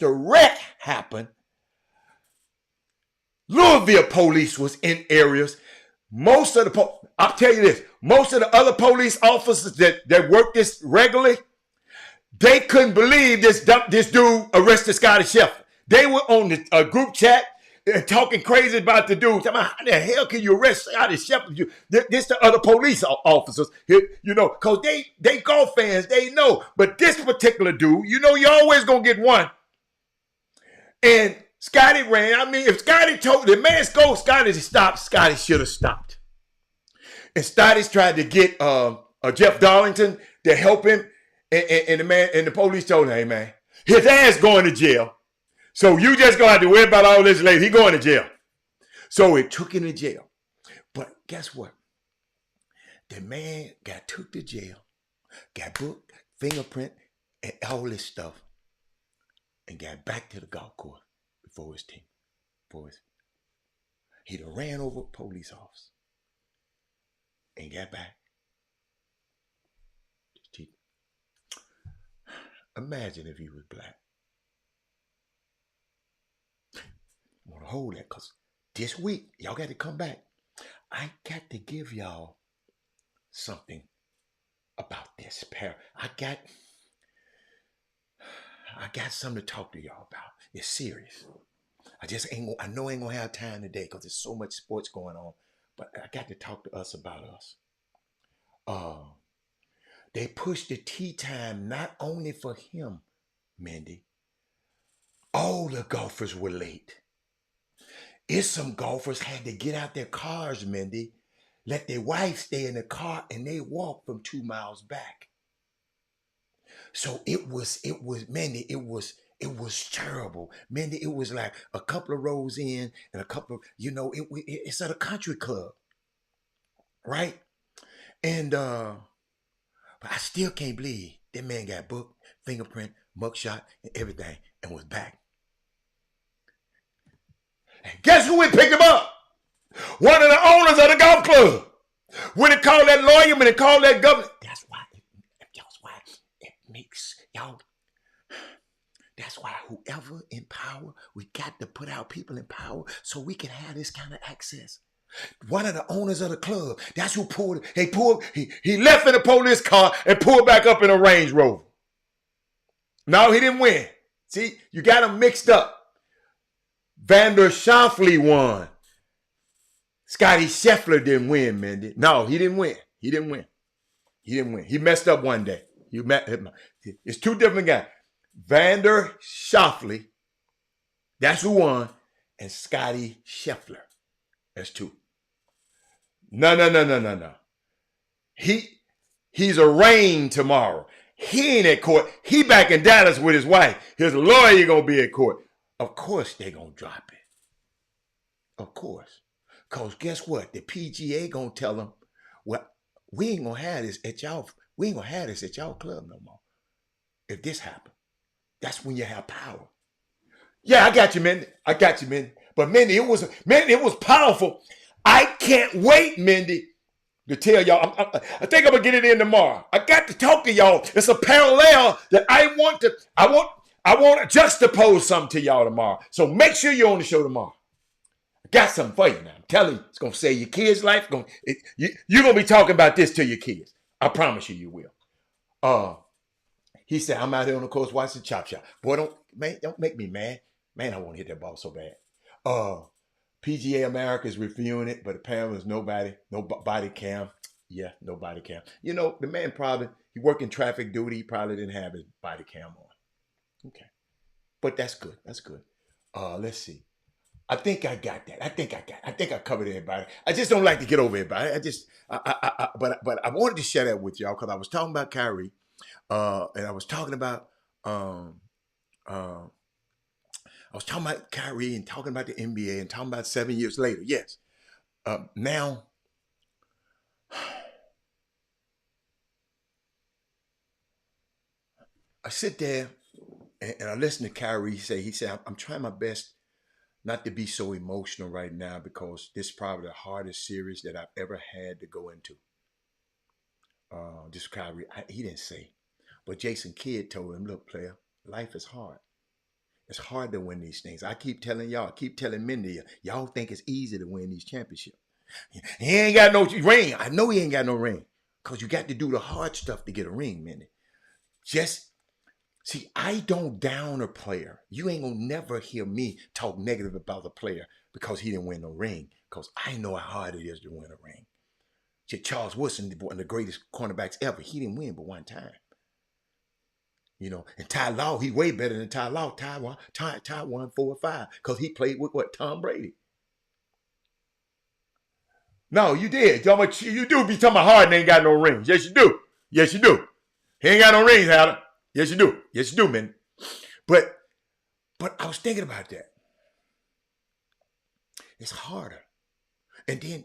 wreck happened, Louisville police was in areas. I'll tell you this, most of the other police officers that work this regularly, they couldn't believe this dude arrested Scotty Scheffler. They were on a group chat. talking crazy about the dude. How the hell can you arrest Scotty Scheffler? This the other police officers, because they golf fans, they know. But this particular dude, you're always going to get one. And Scotty ran. I mean, if Scotty told the man told Scotty to stop, Scotty should have stopped. And Scotty's tried to get Jeff Darlington to help him. And the police told him, hey, man, his ass going to jail. So you just going to have to worry about all this later. He going to jail. So it took him to jail. But guess what? The man got took to jail, got booked, fingerprint, and all this stuff, and got back to the golf course before his team. He'd have ran over a police officer and got back. Imagine if he was black. I want to hold that because this week, y'all got to come back. I got to give y'all something about this pair. I got something to talk to y'all about. It's serious. I know I ain't gonna have time today because there's so much sports going on, but I got to talk to us about us. They pushed the tee time not only for him, Mindy. All the golfers were late. It's some golfers had to get out their cars, Mindy, let their wife stay in the car, and they walked from 2 miles back. So it was, Mindy, it was terrible. Mindy, it was like a couple of rows in and a couple of, it's at a country club, right? And, but I still can't believe that man got booked, fingerprint, mugshot, and everything, and was back. And guess who picked him up? One of the owners of the golf club. When it called that lawyer, when it called that governor. That's why it makes y'all. That's why whoever in power, we got to put our people in power so we can have this kind of access. One of the owners of the club, that's who pulled. He left in a police car and pulled back up in a Range Rover. No, he didn't win. See, you got them mixed up. Vander Schauffele won. Scotty Scheffler didn't win, Mindy. No, he didn't win. He didn't win. He messed up one day. It's two different guys. Vander Schauffele, that's who won, and Scotty Scheffler. That's two. No. He's arraigned tomorrow. He ain't at court. He back in Dallas with his wife. His lawyer gonna be at court. Of course they gonna drop it. Of course. Because guess what? The PGA gonna tell them, well, we ain't gonna have this at y'all club no more. If this happens. That's when you have power. Yeah, I got you, Mindy. But Mindy, it was powerful. I can't wait, Mindy, to tell y'all. I think I'm gonna get it in tomorrow. I got to talk to y'all. It's a parallel that I want to juxtapose something to y'all tomorrow. So make sure you're on the show tomorrow. I got something for you now. I'm telling you, it's gonna save your kids' life. You're gonna be talking about this to your kids. I promise you will. He said, I'm out here on the course watching Chop Shop. Boy, don't make me mad. Man, I want to hit that ball so bad. PGA America is reviewing it, but apparently there's no body cam. Yeah, no body cam. The man he working traffic duty. He probably didn't have his body cam on. Okay. But that's good. Let's see. I think I got that. I think I covered everybody. I just don't like to get over everybody. But I wanted to share that with y'all because I was talking about Kyrie. And I was talking about Kyrie and talking about the NBA and talking about 7 years later. Yes. Now, I sit there and I listen to Kyrie say, he said, I'm trying my best not to be so emotional right now because this is probably the hardest series that I've ever had to go into. Just Kyrie, he didn't say. But Jason Kidd told him, look, player, life is hard. It's hard to win these things. I keep telling y'all, Mindy, y'all think it's easy to win these championships. He ain't got no ring. I know he ain't got no ring because you got to do the hard stuff to get a ring, Mindy. Just See, I don't down a player. You ain't gonna never hear me talk negative about a player because he didn't win no ring. Because I know how hard it is to win a ring. See, Charles Woodson, one of the greatest cornerbacks ever, he didn't win but one time. You know, and Ty Law, he way better than Ty Law. Ty won 4 or 5 because he played with what? Tom Brady. No, you did. You do be talking about Harden ain't got no rings. Yes, you do. Yes, you do. He ain't got no rings, Adam. Yes, you do. Yes, you do, man. But I was thinking about that. It's harder. And then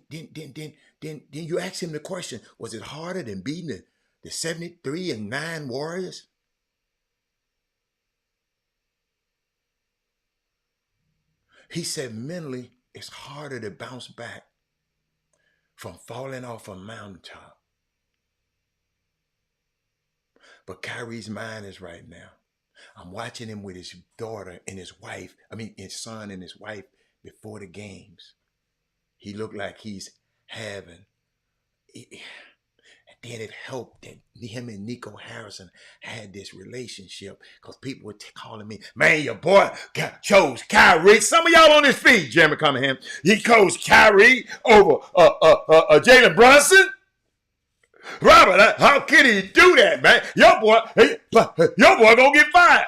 you ask him the question, was it harder than beating the 73-9 Warriors? He said mentally, it's harder to bounce back from falling off a mountaintop. But Kyrie's mind is right now. I'm watching him with his daughter and his wife, his son and his wife before the games. He looked like he's having, and then it helped that him and Nico Harrison had this relationship because people were calling me, man, your boy chose Kyrie. Some of y'all on this feed, Jeremy Cunningham, he chose Kyrie over Jalen Brunson. Robert, how can he do that, man? Your boy gonna get fired.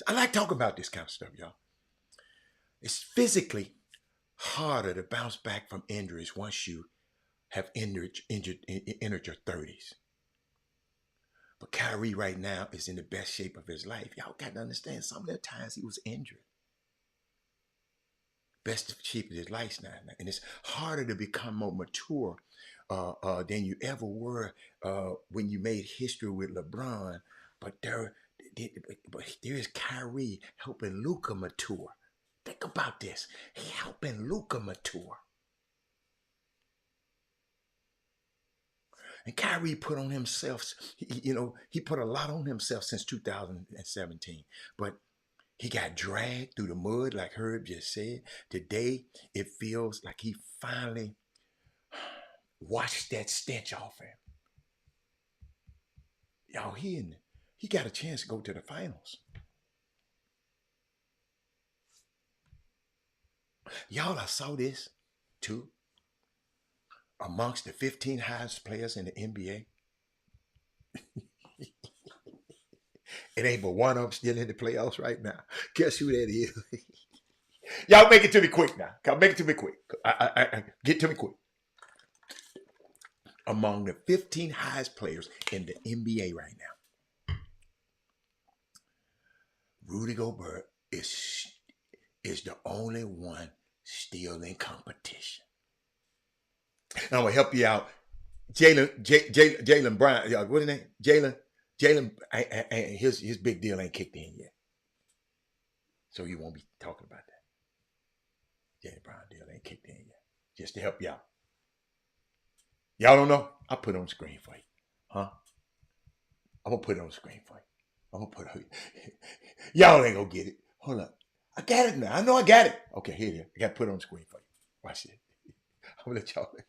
I like talking about this kind of stuff, y'all. It's physically harder to bounce back from injuries once you have entered your 30s. But Kyrie right now is in the best shape of his life. Y'all got to understand, some of the times he was injured. Best shape of his life now. And it's harder to become more mature than you ever were when you made history with LeBron. But there is Kyrie helping Luka mature. Think about this. He helping Luka mature. And Kyrie put on himself, he put a lot on himself since 2017. But he got dragged through the mud, like Herb just said. Today, it feels like he finally washed that stench off him. Y'all, he got a chance to go to the finals. Y'all, I saw this too. Amongst the 15 highest players in the NBA, it ain't but one of them still in the playoffs right now. Guess who that is? Y'all make it to me quick now. Make it to me quick. Get to me quick. Among the 15 highest players in the NBA right now, Rudy Gobert is the only one still in competition. And I'm gonna help you out. Jalen Brown, what's his name? Jalen, his big deal ain't kicked in yet, so you won't be talking about that. Jalen Brown deal ain't kicked in yet. Just to help you out. Y'all don't know? I'll put it on the screen for you, huh? I'm gonna put it on the screen for you. I'm gonna put it. Y'all ain't gonna get it. Hold up. I got it now. I know I got it. Okay, here it is. I got to put it on the screen for you. Watch it. I'm gonna let y'all look.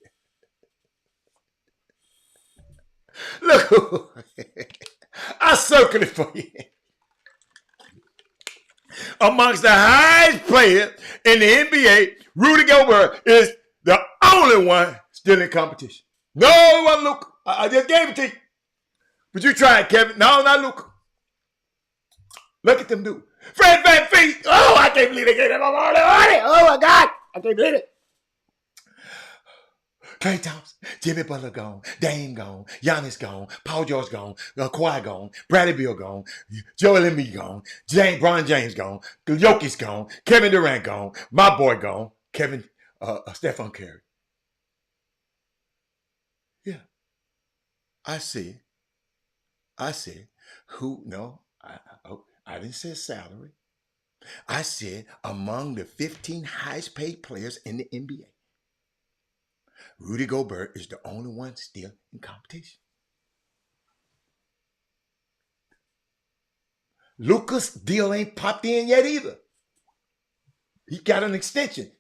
I circled it for you. Amongst the highest players in the NBA, Rudy Gobert is the only one still in competition. No, it wasn't Luka. I just gave it to you. But you tried, Kevin. No, not Luka. Look at them dude. Fred VanVleet. Oh, I can't believe they gave him a money. Oh, my God. I can't believe it. Klay Thompson, Jimmy Butler gone, Dame gone, Giannis gone, Paul George gone, Kawhi gone, Bradley Beal gone, Joel Embiid gone, Bron James gone, Jokic gone, Kevin Durant gone, my boy gone, Stephen Curry. Yeah, I see. Who? No, I didn't say salary. I said among the 15 highest paid players in the NBA. Rudy Gobert is the only one still in competition. Luka's deal ain't popped in yet either. He got an extension.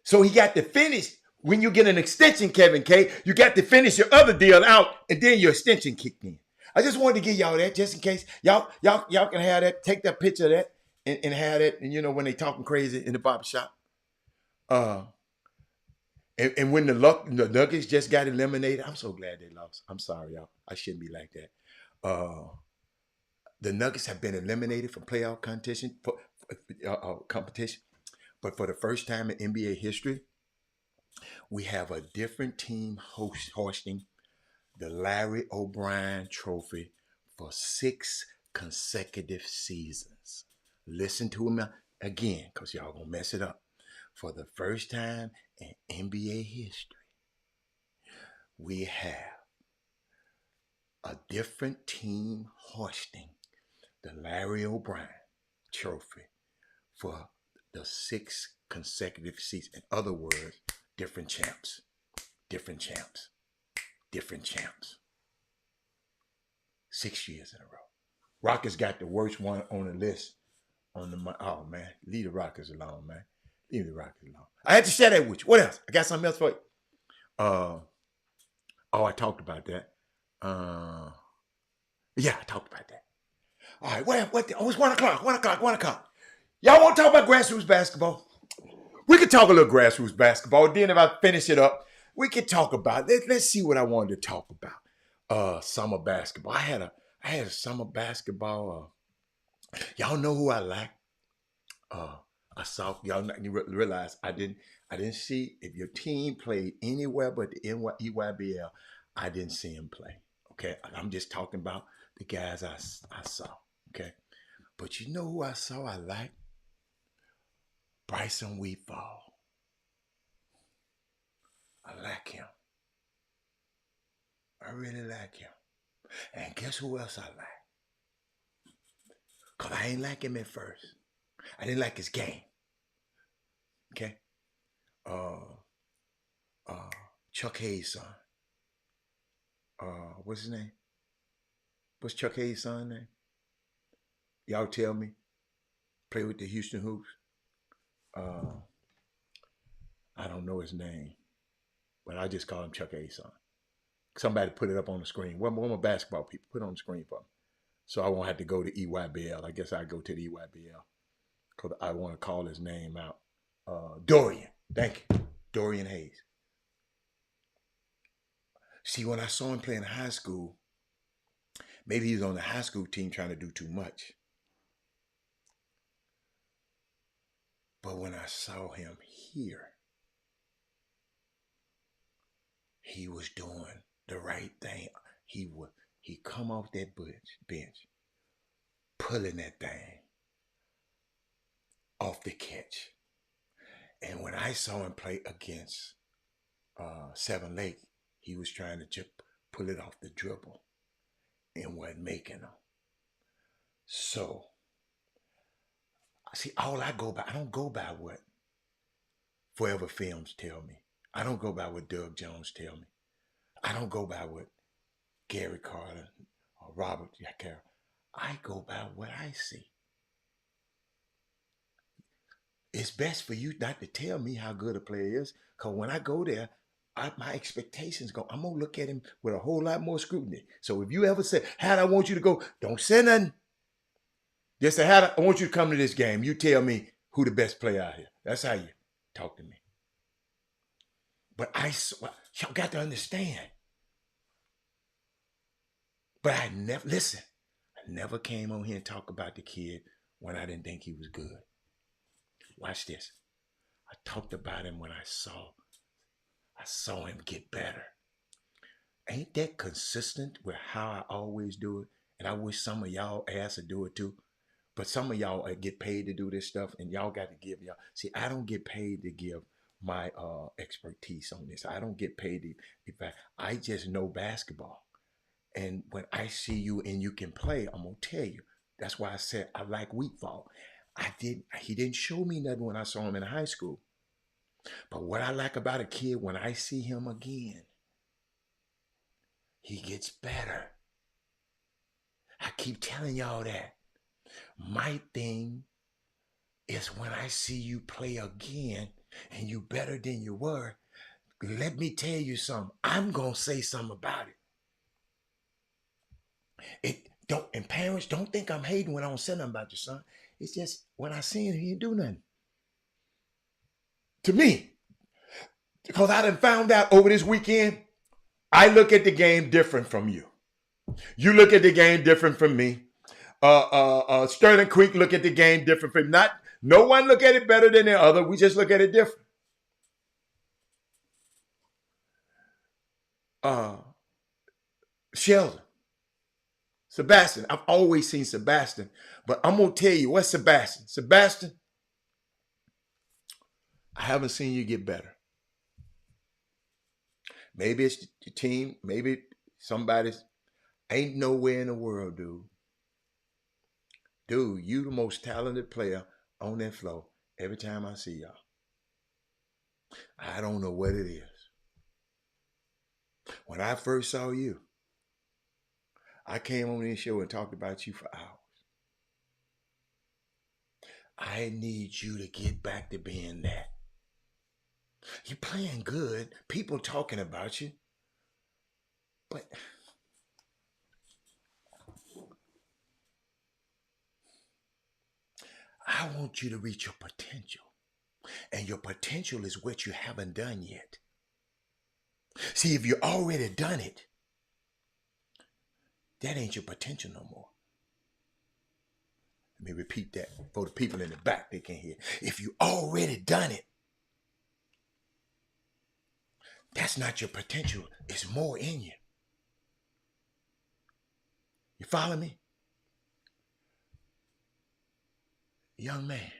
So he got to finish When you get an extension, Kevin K, you got to finish your other deal out, and then your extension kicked in. I just wanted to give y'all that just in case y'all can have that. Take that picture of that and have that. And when they talking crazy in the barbershop. And when the Nuggets just got eliminated, I'm so glad they lost. I'm sorry, y'all. I shouldn't be like that. The Nuggets have been eliminated from playoff competition, but for the first time in NBA history, we have a different team hosting the Larry O'Brien Trophy for 6 consecutive seasons. Listen to him again, because y'all gonna mess it up. For the first time in NBA history, we have a different team hosting the Larry O'Brien Trophy for the 6 consecutive seasons. In other words, different champs, different champs, different champs. 6 years in a row. Rockets got the worst one on the list. Oh man, leave the Rockets alone, man. Leave the Rockets alone. I had to share that with you. What else? I got something else for you. I talked about that. Yeah, I talked about that. All right, it's 1 o'clock. 1 o'clock. 1 o'clock. Y'all want to talk about grassroots basketball? We could talk a little grassroots basketball. Then if I finish it up, we could talk about it. Let's see what I wanted to talk about. Summer basketball. I had a summer basketball. Y'all know who I like? I saw y'all realize I didn't see if your team played anywhere but the EYBL. I didn't see him play. Okay, I'm just talking about the guys I saw. Okay, but you know who I saw I like? Bryson Wheatfall. I like him. I really like him. And guess who else I like? Because I ain't like him at first. I didn't like his game. Okay? Chuck Hayes' son. What's his name? What's Chuck Hayes' son's name? Y'all tell me. Play with the Houston Hoops. I don't know his name, but I just call him Chuck Hayes' son. Somebody put it up on the screen. One of my basketball people put it on the screen for me. So I won't have to go to EYBL. I guess I go to the EYBL because I want to call his name out. Dorian. Thank you. Dorian Hayes. See, when I saw him playing in high school, maybe he was on the high school team trying to do too much. But when I saw him here, he was doing the right thing. He come off that bench, pulling that thing off the catch. And when I saw him play against Seven Lake, he was trying to just pull it off the dribble and wasn't making them. So, see, all I go by, I don't go by what Forever Films tell me. I don't go by what Doug Jones tell me. I don't go by what Gary Carter or Robert Carroll. I go by what I see. It's best for you not to tell me how good a player is, because when I go there, my expectations go. I'm gonna look at him with a whole lot more scrutiny. So if you ever say, "How I want you to go," don't say nothing. Just say, "How I want you to come to this game." You tell me who the best player out here. That's how you talk to me. But y'all got to understand. But I never came on here and talk about the kid when I didn't think he was good. Watch this. I talked about him when I saw him get better. Ain't that consistent with how I always do it? And I wish some of y'all ass would do it too. But some of y'all get paid to do this stuff, and y'all got to give y'all. See, I don't get paid to give my expertise on this. I don't get paid to. I just know basketball. And when I see you and you can play, I'm gonna tell you. That's why I said I like Wheatfall. He didn't show me nothing when I saw him in high school. But what I like about a kid, when I see him again, he gets better. I keep telling y'all that. My thing is when I see you play again and you better than you were, let me tell you something. I'm going to say something about it. And parents, don't think I'm hating when I don't say nothing about your son. It's just when I see him, he didn't do nothing. To me. Because I done found out over this weekend, I look at the game different from you. You look at the game different from me. Sterling Creek look at the game different from me. No one look at it better than the other. We just look at it different. Sheldon, Sebastian. I've always seen Sebastian, but I'm going to tell you, what's Sebastian? Sebastian, I haven't seen you get better. Maybe it's your team. Maybe somebody's. Ain't nowhere in the world, dude. Dude, you the most talented player on that floor every time I see y'all. I don't know what it is. When I first saw you, I came on this show and talked about you for hours. I need you to get back to being that. You're playing good. People talking about you. But I want you to reach your potential. And your potential is what you haven't done yet. See, if you already done it, that ain't your potential no more. Let me repeat that for the people in the back, they can hear. If you already done it, that's not your potential. It's more in you. You follow me? Young man,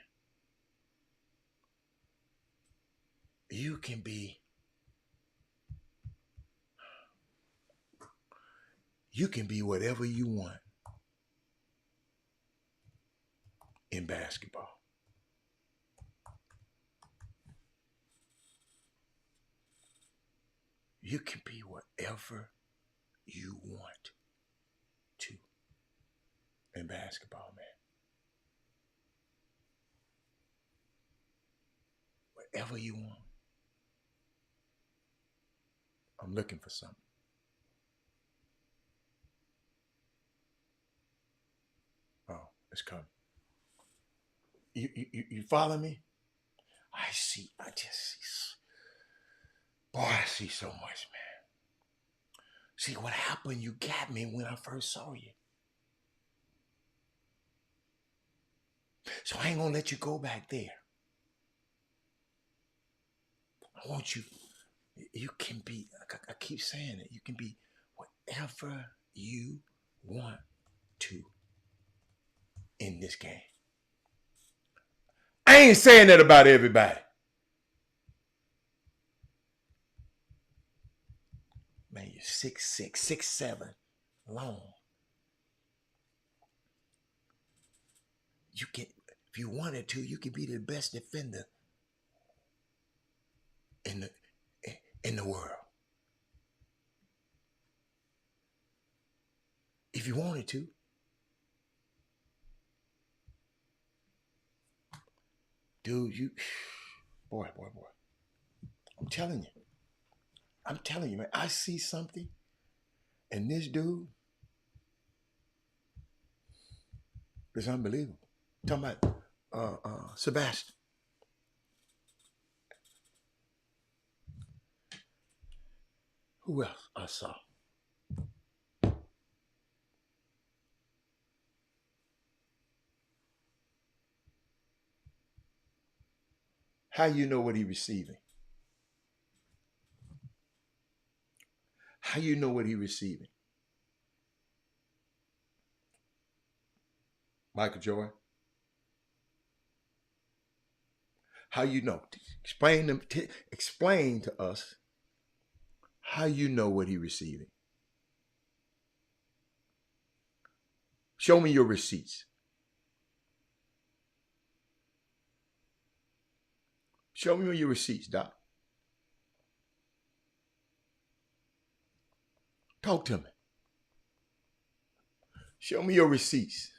you can be whatever you want in basketball. You can be whatever you want to in basketball, man. Whatever you want. I'm looking for something. Oh, it's coming. You follow me? I just see. Boy, I see so much, man. See, what happened, you got me when I first saw you. So I ain't gonna let you go back there. I want you can be, I keep saying it, you can be whatever you want to in this game. I ain't saying that about everybody. Man, you're 6'6", 6'7", long. You can, if you wanted to, you could be the best defender in the world. If you wanted to. Dude, boy. I'm telling you, man, I see something in this dude. It's unbelievable. I'm talking about Sebastian. Who else I saw? How you know what he receiving? How you know what he receiving? Michael Jordan? How you know? Explain to us how you know what he receiving. Show me your receipts. Show me your receipts, Doc. Talk to me. Show me your receipts.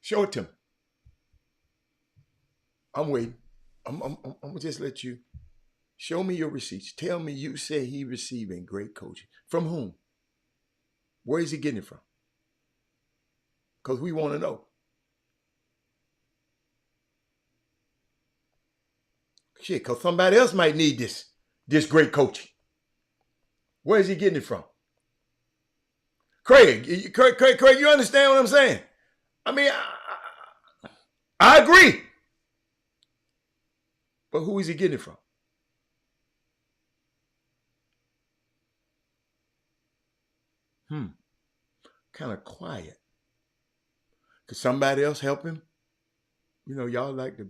Show it to me. I'm waiting. I'm gonna just let you show me your receipts. Tell me you say he receiving great coaching. From whom? Where is he getting it from? Because we want to know. Shit, because somebody else might need this great coaching. Where is he getting it from? Craig, you understand what I'm saying? I mean, I agree. But who is he getting it from? Kind of quiet. Could somebody else help him? You know, y'all like to,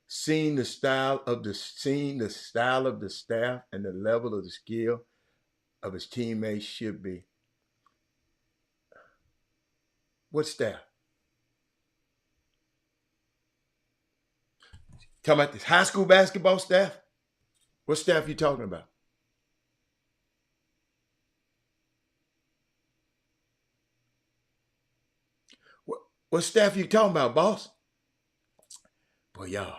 seeing the style of the staff and the level of the skill of his teammates should be. What staff? Talking about this high school basketball staff? What staff you talking about? What staff you talking about, boss? Boy, y'all, man.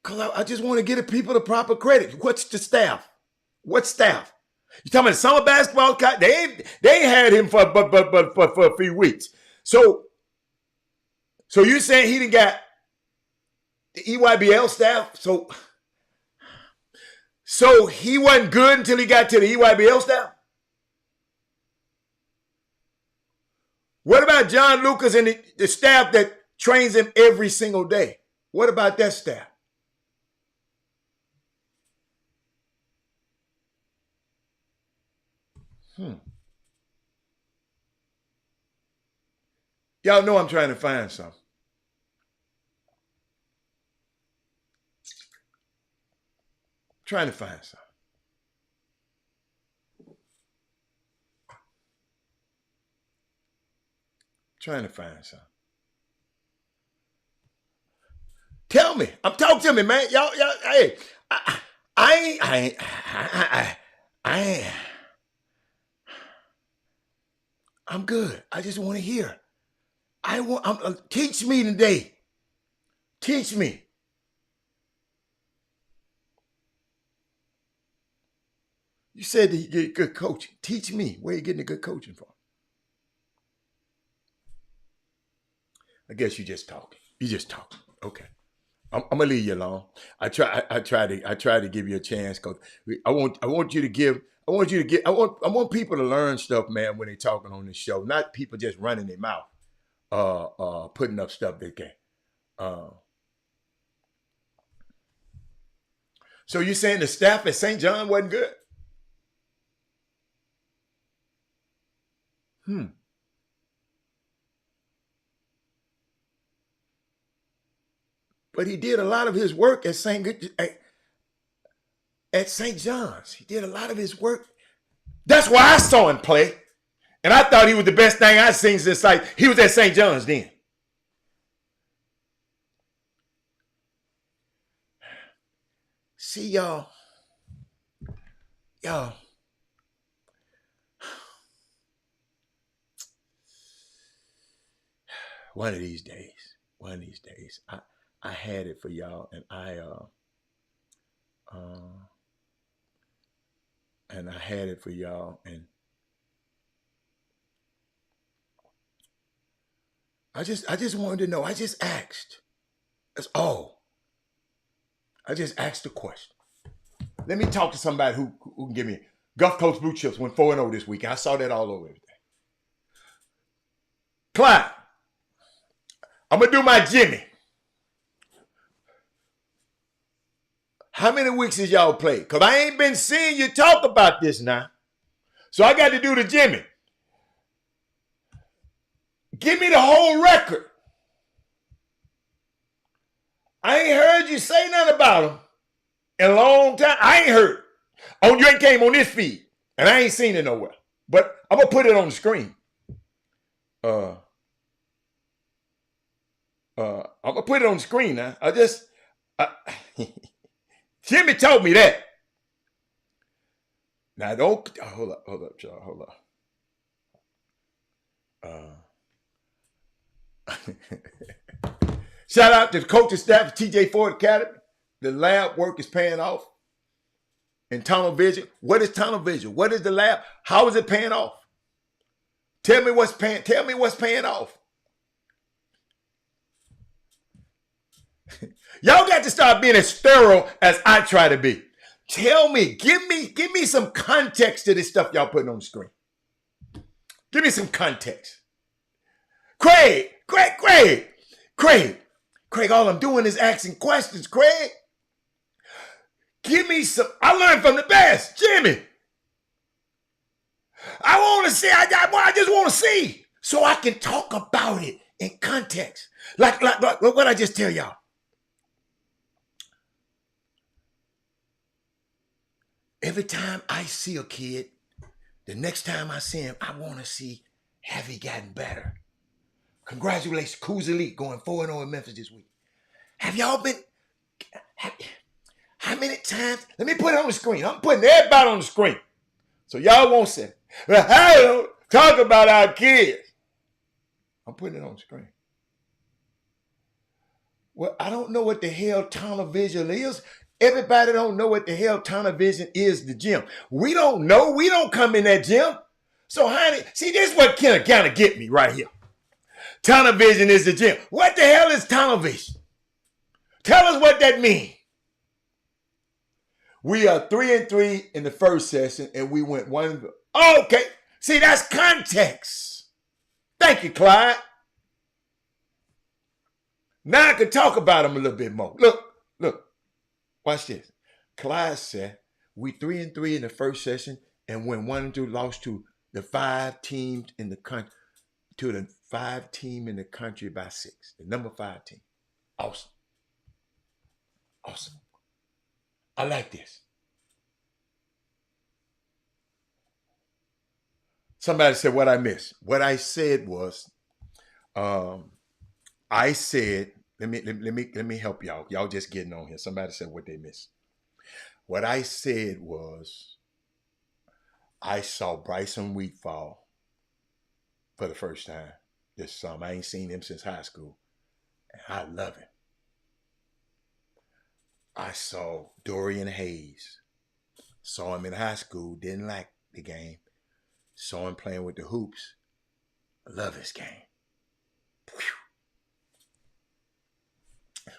Cause I just want to give the people the proper credit. What's the staff? What staff? You talking about summer basketball? They ain't had him for a few weeks. So you saying he didn't got the EYBL staff? So he wasn't good until he got to the EYBL staff? What about John Lucas and the staff that trains him every single day? What about that staff? Y'all know I'm trying to find something. Trying to find something. Trying to find something. Tell me. I'm talking to me, man. Y'all, hey, I'm good. I just want to hear. Teach me today. Teach me. You said that you get good coaching. Teach me where you getting the good coaching from. I guess you just talking. You just talking. Okay. I'm gonna leave you alone. I try to give you a chance because I want people to learn stuff, man, when they talking on this show. Not people just running their mouth, putting up stuff they can. So you saying the staff at St. John wasn't good? But he did a lot of his work at St. John's. He did a lot of his work. That's why I saw him play. And I thought he was the best thing I'd seen since he was at St. John's then. See, y'all. One of these days, I had it for y'all, and I had it for y'all, and I just wanted to know. I just asked. That's all. I just asked a question. Let me talk to somebody who can give me. Gulf Coast Blue Chips went 4-0 this week. I saw that all over everything. Clyde, I'm gonna do my Jimmy. How many weeks has y'all played? Because I ain't been seeing you talk about this now. So I got to do the Jimmy. Give me the whole record. I ain't heard you say nothing about him in a long time. I ain't heard. You ain't came on this feed. And I ain't seen it nowhere. But I'm going to put it on the screen. I'm going to put it on the screen now. Jimmy told me that. Now don't, hold up, y'all, hold up. Shout out to the coaching staff of TJ Ford Academy. The lab work is paying off. And tunnel vision. What is tunnel vision? What is the lab? How is it paying off? Tell me what's paying off. Y'all got to start being as thorough as I try to be. Tell me, give me some context to this stuff y'all putting on the screen. Give me some context. Craig, all I'm doing is asking questions, Craig. Give me some, I learned from the best, Jimmy. I want to see, I just want to see so I can talk about it in context. Like what I just tell y'all. Every time I see a kid, the next time I see him, I want to see, have he gotten better? Congratulations, Coos Elite going 4-0 in Memphis this week. Have y'all been, how many times? Let me put it on the screen. I'm putting everybody on the screen. So y'all won't say, well, I don't talk about our kids. I'm putting it on the screen. Well, I don't know what the hell tunnel vision is. Everybody don't know what the hell tunnel vision is, the gym. We don't know. We don't come in that gym. So, honey, see, this is what kind of get me right here. Tunnel vision is the gym. What the hell is tunnel vision? Tell us what that means. We are 3-3 in the first session, and we went 1. Okay. See, that's context. Thank you, Clyde. Now I can talk about them a little bit more. Look. Watch this. Clyde said, we 3-3 in the first session, and when 1-2 lost to the 5 teams in the country, to the 5 team in the country by 6. The number 5 team. Awesome. I like this. Somebody said what I missed. What I said was, I said, let me help y'all. Y'all just getting on here. Somebody said what they missed. What I said was, I saw Bryson Wheatfall for the first time this summer. I ain't seen him since high school, and I love him. I saw Dorian Hayes. Saw him in high school, didn't like the game. Saw him playing with the hoops. I love his game. Whew.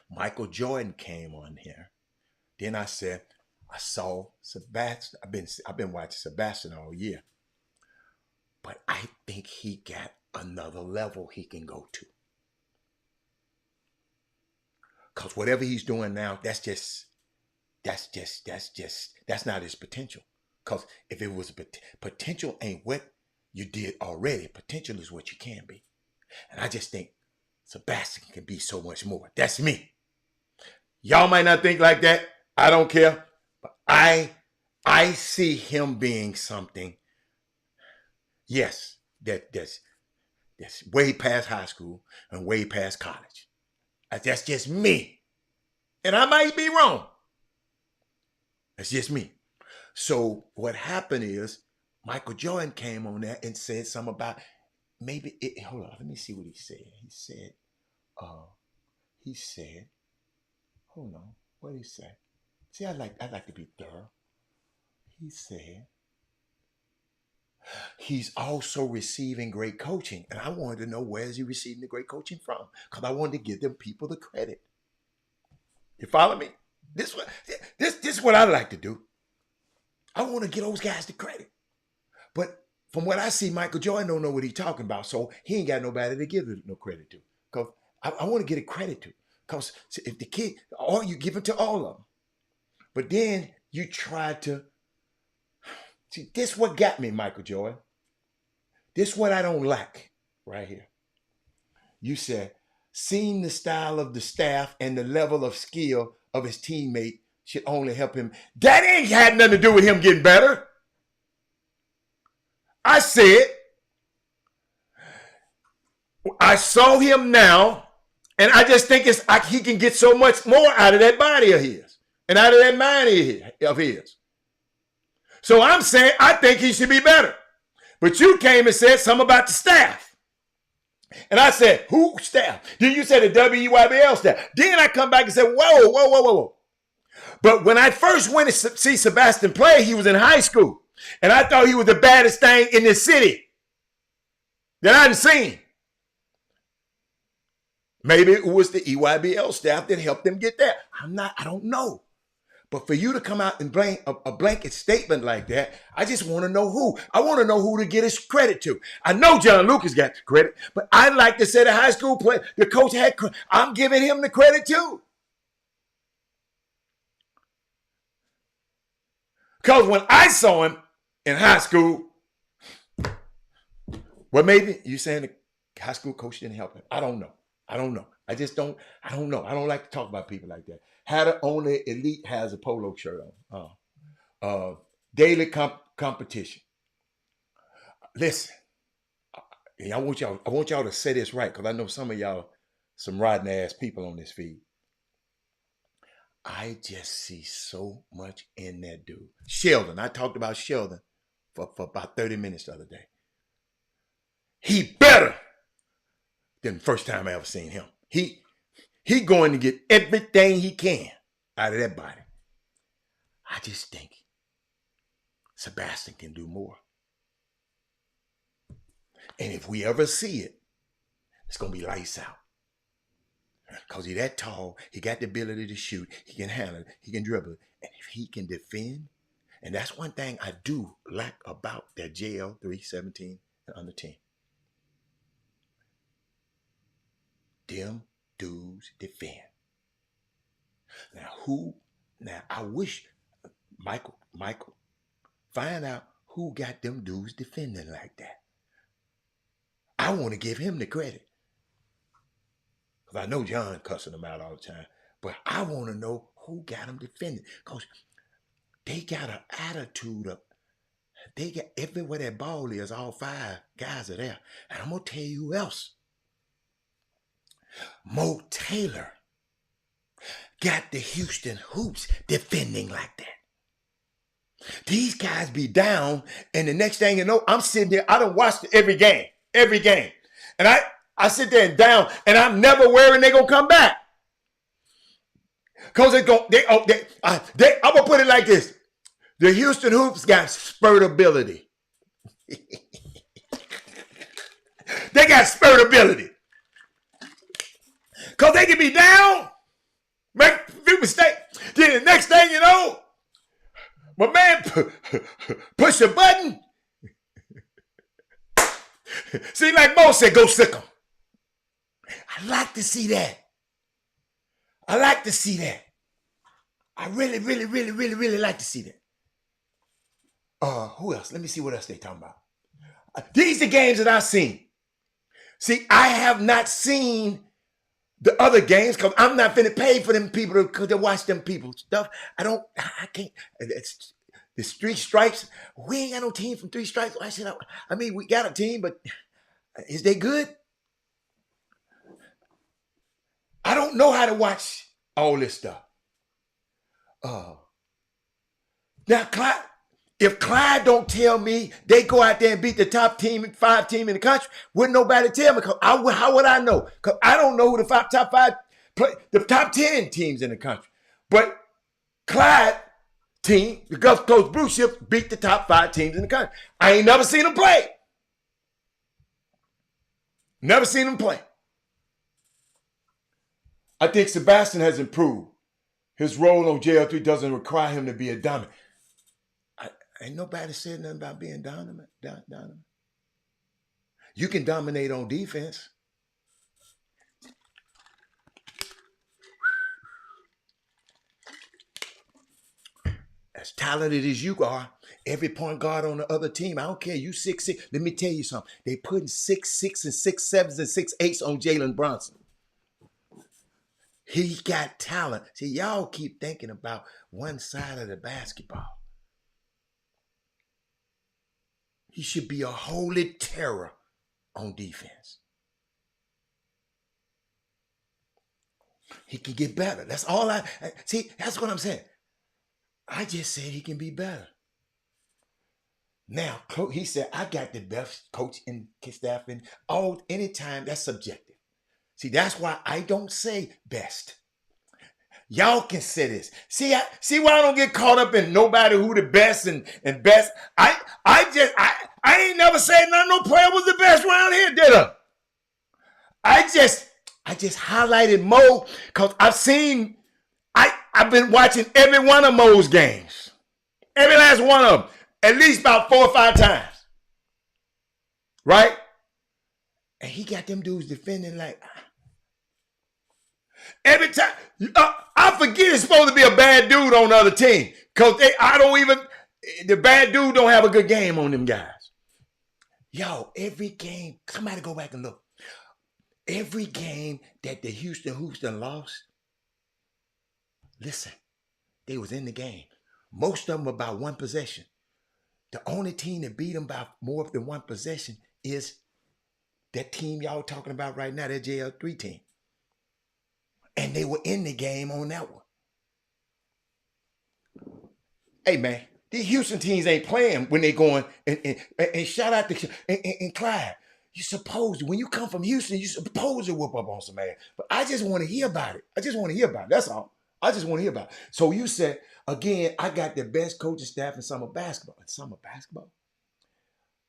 Michael Jordan came on here. Then I said, I saw Sebastian. I've been watching Sebastian all year. But I think he got another level he can go to. Because whatever he's doing now, that's not his potential. Because if it was potential ain't what you did already. Potential is what you can be. And I just think Sebastian can be so much more. That's me. Y'all might not think like that. I don't care. But I see him being something, yes, that's way past high school and way past college. That's just me. And I might be wrong. That's just me. So what happened is Michael Jordan came on there and said something about maybe it. Hold on, let me see what he said. He said, hold on, what did he say? See, I like to be thorough. He said, he's also receiving great coaching. And I wanted to know, where is he receiving the great coaching from? Because I wanted to give them people the credit. You follow me? This is what I like to do. I want to give those guys the credit. But from what I see, Michael Jordan don't know what he's talking about. So he ain't got nobody to give it no credit to. Because I want to get a credit to. Because if the kid, or you give it to all of them. But then you try to, see, this what got me, Michael Jordan. This what I don't like right here. You said, seeing the style of the staff and the level of skill of his teammate should only help him. That ain't had nothing to do with him getting better. I said, I saw him now, and I just think it's like he can get so much more out of that body of his and out of that mind of his. So I'm saying I think he should be better. But you came and said something about the staff. And I said, who staff? Then you said the WEYBL staff. Then I come back and said, whoa. But when I first went to see Sebastian play, he was in high school. And I thought he was the baddest thing in this city that I'd seen. Maybe it was the EYBL staff that helped them get there. I don't know. But for you to come out and blame a blanket statement like that, I just want to know who. I want to know who to get his credit to. I know John Lucas got the credit, but I'd like to say the high school player, the coach had, I'm giving him the credit too. Because when I saw him in high school, well, maybe you saying the high school coach didn't help him. I don't know. I don't know. I don't know. I don't like to talk about people like that. Hatter only elite has a polo shirt on. Daily competition. Listen, I want y'all to say this right, because I know some of y'all some rotten ass people on this feed. I just see so much in that dude. Sheldon. I talked about Sheldon for about 30 minutes the other day. He better than the first time I ever seen him. He going to get everything he can out of that body. I just think Sebastian can do more. And if we ever see it, it's going to be lights out. Because he's that tall, he got the ability to shoot, he can handle it, he can dribble it. And if he can defend, and that's one thing I do like about that JL 317 and under 10. Them dudes defend. Now I wish Michael, find out who got them dudes defending like that. I want to give him the credit. Because I know John cussing them out all the time. But I want to know who got them defending. Because they got an attitude of, they got everywhere that ball is, all five guys are there. And I'm going to tell you who else. Mo Taylor got the Houston Hoops defending like that. These guys be down, and the next thing you know, I'm sitting there, I done watched every game. And I sit there and down, and I'm never worrying they're going to come back. Because I'm going to put it like this. The Houston Hoops got spurtability. They got spurtability. Because they can be down, make a few mistakes. Then the next thing you know, my man push a button. See, like Mo said, go sick 'em. I like to see that. I really like to see that. Who else? Let me see what else they talking about. These are games that I've seen. See, I have not seen the other games because I'm not finna pay for them people to watch them people's stuff. I can't. It's the Three Stripes. We ain't got no team from Three Stripes. I mean, we got a team, but is they good? I don't know how to watch all this stuff. Now, Clyde, if Clyde don't tell me they go out there and beat the top 5 team in the country, wouldn't nobody tell me. How would I know? Because I don't know who the top 5 play, the top 10 teams in the country. But Clyde team, the Gulf Coast Blue Ships, beat the top 5 teams in the country. I ain't never seen them play. Never seen them play. I think Sebastian has improved. His role on JL3 doesn't require him to be a dominant. Ain't nobody said nothing about being dominant. You can dominate on defense. As talented as you are, every point guard on the other team, I don't care, you 6'6". Let me tell you something. They putting 6'6" and 6'7" and 6'8" on Jalen Brunson. He got talent. See, y'all keep thinking about one side of the basketball. He should be a holy terror on defense. He can get better. That's all see, that's what I'm saying. I just said he can be better. Now, he said, I got the best coach and staff and anytime. That's subjective. See, that's why I don't say best. Y'all can say this. See why I don't get caught up in nobody who the best and best. I ain't never said no player was the best around here, did I? I just highlighted Mo because I've been watching every one of Mo's games. Every last one of them. At least about 4 or 5 times. Right? And he got them dudes defending like every time. I forget it's supposed to be a bad dude on the other team. Because the bad dude don't have a good game on them guys. Yo, every game, somebody go back and look. Every game that the Houston lost, listen, they was in the game. Most of them about one possession. The only team that beat them by more than one possession is that team y'all talking about right now, that JL3 team. And they were in the game on that one. Hey, man, these Houston teams ain't playing when they going and shout out to and Clyde. You supposed to, when you come from Houston, you supposed to whoop up on some ass. But I just want to hear about it. That's all. I just want to hear about it. So you said, again, I got the best coaching staff in summer basketball. In summer basketball?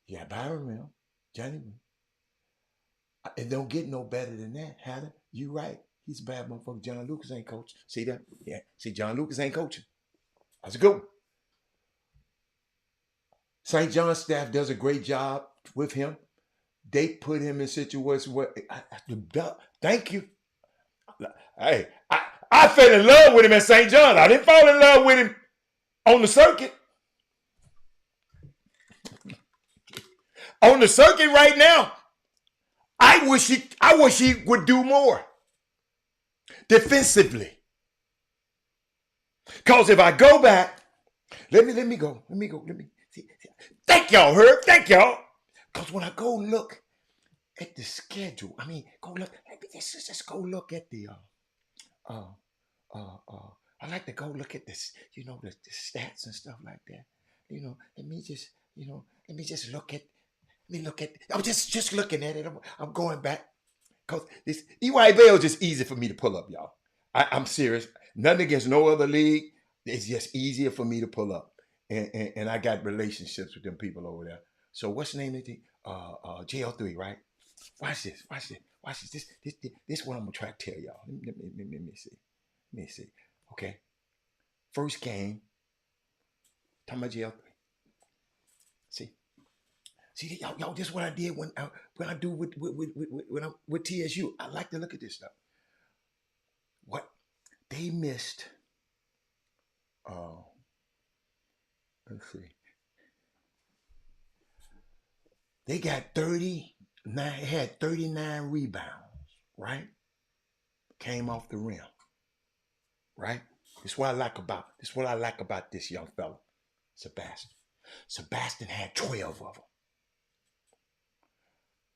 Yeah, Byron Mill, Johnny Mill. It don't get no better than that, Hatter. You right. He's a bad motherfucker. John Lucas ain't coaching. See that? Yeah. See, John Lucas ain't coaching. That's a good one. St. John's staff does a great job with him. They put him in situations where, thank you. Hey, I fell in love with him at St. John. I didn't fall in love with him on the circuit. On the circuit right now, I wish he would do more defensively. Because if I go back, let me go. Let me see. Thank y'all, Herb. Thank y'all. Because when I go look at the schedule, just go look at the I like to go look at this, the stats and stuff like that. Let me just look at. I'm just looking at it. I'm going back because this EYBL is just easy for me to pull up, y'all. I'm serious. Nothing against no other league. It's just easier for me to pull up, and I got relationships with them people over there. So what's the name of the JL3, right? Watch this. This is what I'm gonna try to tell y'all. Let me see. Okay. First game. Talking about JL3. See, y'all, this is what I did when I do with TSU. I like to look at this stuff. What they missed. Let's see. They got 39. Had 39 rebounds. Right. Came off the rim. Right. This is what I like about this young fella, Sebastian. Sebastian had 12 of them.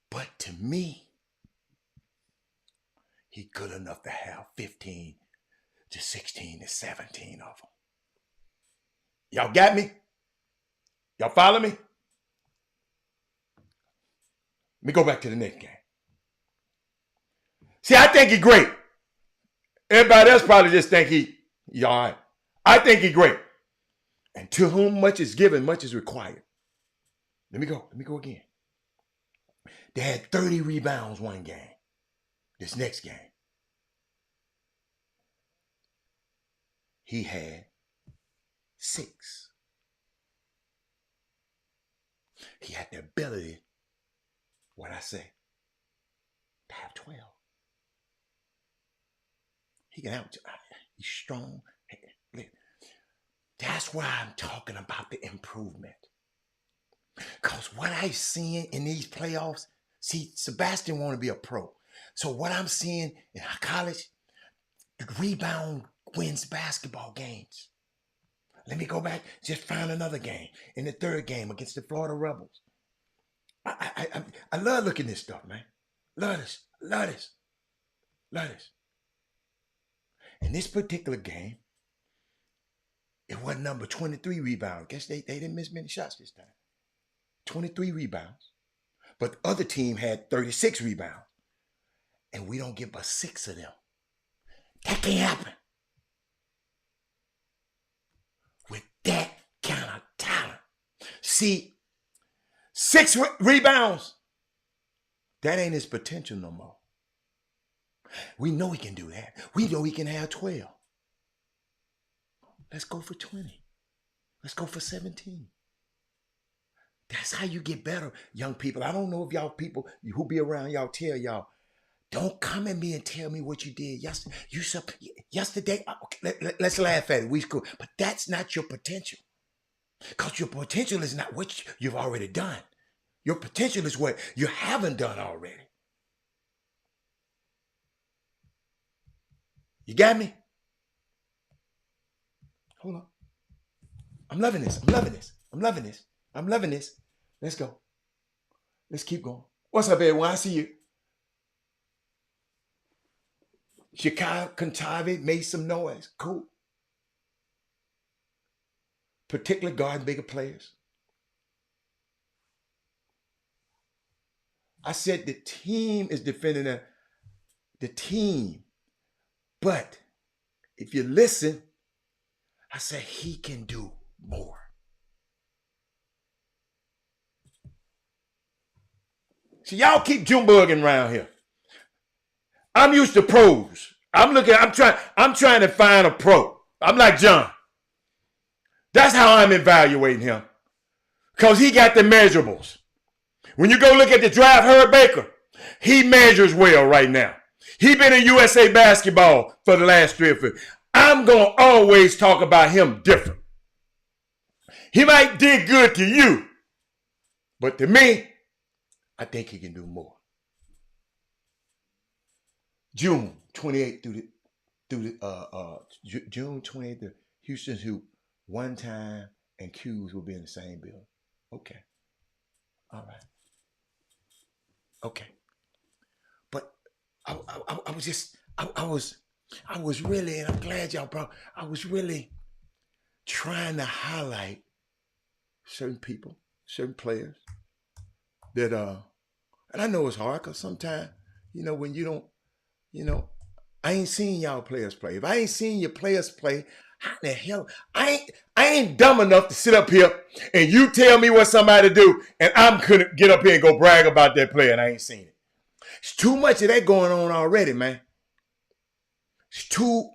But to me, he good enough to have 15 to 16 to 17 of them. Y'all got me? Y'all follow me? Let me go back to the next game. See, I think he's great. Everybody else probably just think he all right. I think he's great. And to whom much is given, much is required. Let me go again. They had 30 rebounds one game. This next game, he had 6. He had the ability, what I say, to have 12. He can out. He's strong. That's why I'm talking about the improvement. Because what I'm seeing in these playoffs, see, Sebastian want to be a pro. So what I'm seeing in college, the rebound wins basketball games. Let me go back, just find another game. In the third game against the Florida Rebels. I love looking at this stuff, man. Love this. In this particular game, it wasn't number 23 rebound. Guess they didn't miss many shots this time. 23 rebounds, but the other team had 36 rebounds, and we don't give but 6 of them. That can't happen. With that kind of talent. See, 6 rebounds, that ain't his potential no more. We know he can do that. We know he can have 12. Let's go for 20. Let's go for 17. That's how you get better, young people. I don't know if y'all people who be around y'all tell y'all, don't come at me and tell me what you did yesterday. Okay, let's laugh at it. We cool. But that's not your potential. Because your potential is not what you've already done. Your potential is what you haven't done already. You got me? Hold on. I'm loving this. I'm loving this. I'm loving this. I'm loving this. Let's go. Let's keep going. What's up, everyone? I see you. Chicago Contavi made some noise. Cool. Particularly guarding bigger players. I said the team is defending the team. But if you listen, I said he can do more. See, y'all keep Junebugging around here. I'm used to pros. I'm trying to find a pro. I'm like John. That's how I'm evaluating him. Because he got the measurables. When you go look at the draft, Herb Baker, he measures well right now. He been in USA basketball for the last 3 or 4. I'm going to always talk about him different. He might did good to you, but to me, I think he can do more. June 28th June 28th, the Houston's hoop, one time, and Q's will be in the same building. Okay. All right. Okay. But I was really, and I'm glad y'all brought, I was really trying to highlight certain people, certain players that, and I know it's hard because sometimes, when you don't, I ain't seen y'all players play. If I ain't seen your players play, how the hell, I ain't dumb enough to sit up here and you tell me what somebody do and I'm gonna get up here and go brag about that player and I ain't seen it. It's too much of that going on already, man. It's too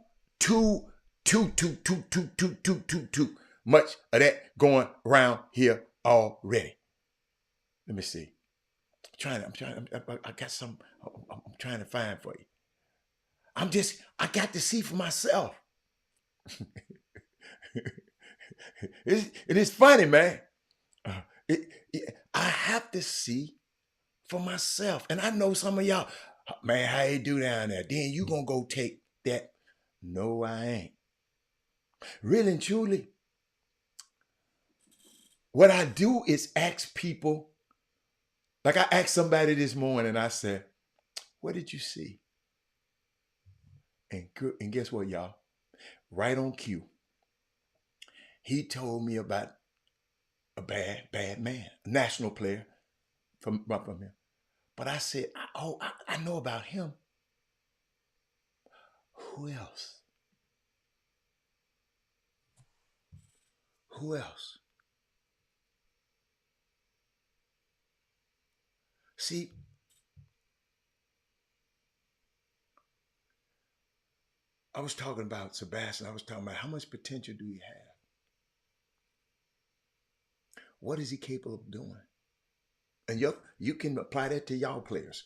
much of that going around here already. Let me see. I got some, I'm trying to find for you. I got to see for myself. It is funny, man. I have to see for myself. And I know some of y'all, man, how you do down there? Then you gonna go take that. No, I ain't. Really and truly, what I do is ask people, like I asked somebody this morning, I said, what did you see? And guess what, y'all? Right on cue. He told me about a bad man, a national player from him. But I said, I know about him. Who else? Who else? See, I was talking about Sebastian. I was talking about how much potential do he have? What is he capable of doing? And you can apply that to y'all players.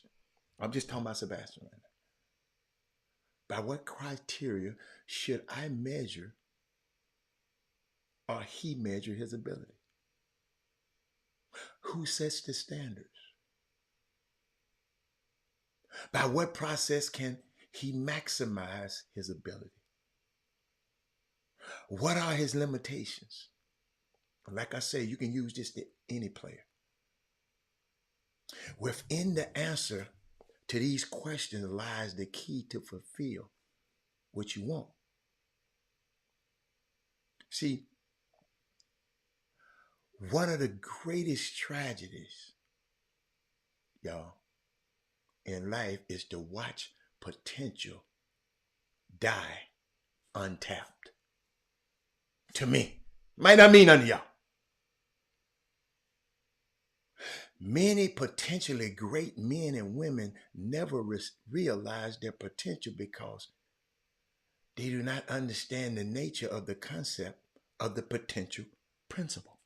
I'm just talking about Sebastian right now. By what criteria should I measure or he measure his ability? Who sets the standards? By what process can he maximize his ability? What are his limitations? Like I say, you can use this to any player. Within the answer to these questions lies the key to fulfill what you want. See, One of the greatest tragedies, y'all, in life is to watch potential die untapped. To me, might not mean none of y'all. Many potentially great men and women never realize their potential because they do not understand the nature of the concept of the potential principle.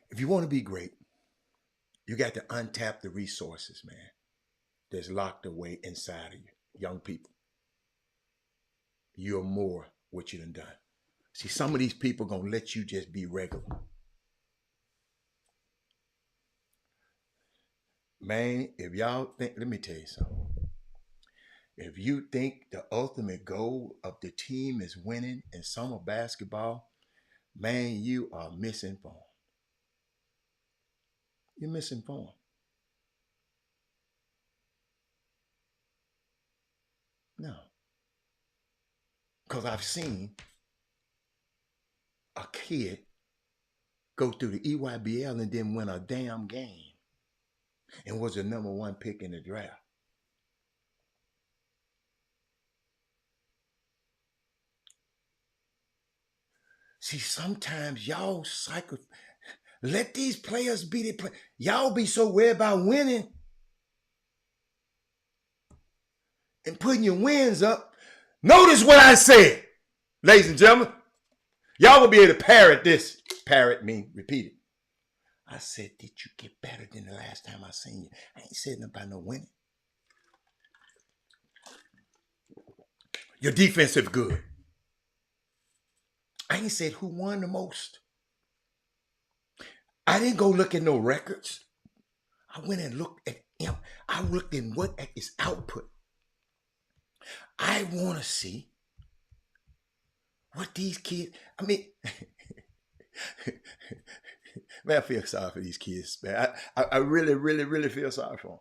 If you want to be great, you got to untap the resources, man, that's locked away inside of you. Young people, you're more what you done. See, some of these people going to let you just be regular. Man, if y'all think, let me tell you something. If you think the ultimate goal of the team is winning in summer basketball, man, you are misinformed. You're misinformed. No. Because I've seen a kid go through the EYBL and then win a damn game and was the number 1 pick in the draft. See, sometimes y'all let these players be the play. Y'all be so worried about winning and putting your wins up. Notice what I said, ladies and gentlemen. Y'all will be able to parrot this. Parrot mean repeat it. I said, did you get better than the last time I seen you? I ain't said nothing about no winning. Your defensive good. I ain't said who won the most. I didn't go look at no records. I went and looked at him. I looked at his output. I want to see what these kids, I mean, man, I feel sorry for these kids, man. I really, really, really feel sorry for them.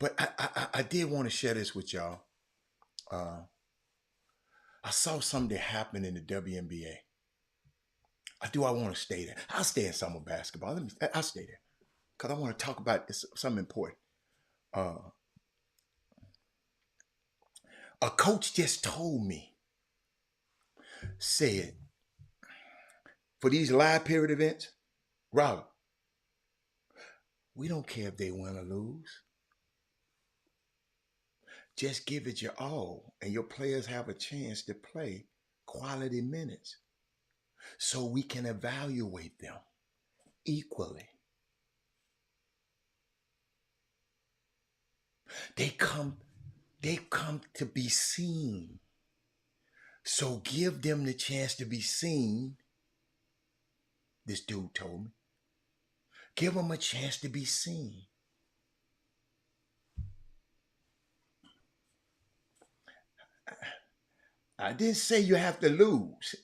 But I did want to share this with y'all. I saw something happen in the WNBA. I want to stay there. I'll stay in summer basketball. I'll stay there because I want to talk about something important. A coach just told me, said, for these live period events, Robert, we don't care if they win or lose. Just give it your all, and your players have a chance to play quality minutes so we can evaluate them equally. They come to be seen. So give them the chance to be seen. This dude told me. Give them a chance to be seen. I didn't say you have to lose.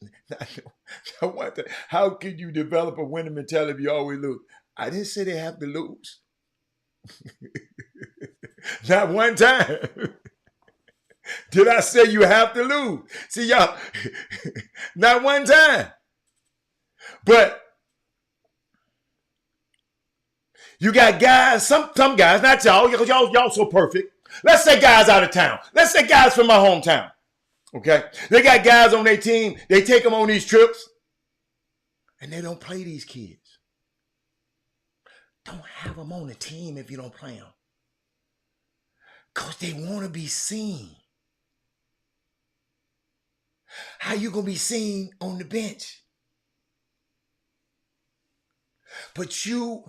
How can you develop a winning mentality if you always lose? I didn't say they have to lose. Not one time. Did I say you have to lose? See, y'all, not one time. But you got guys, some guys, not y'all, because y'all so perfect. Let's say guys out of town. Let's say guys from my hometown. Okay? They got guys on their team. They take them on these trips. And they don't play these kids. Don't have them on the team if you don't play them. Because they want to be seen. How you going to be seen on the bench? But you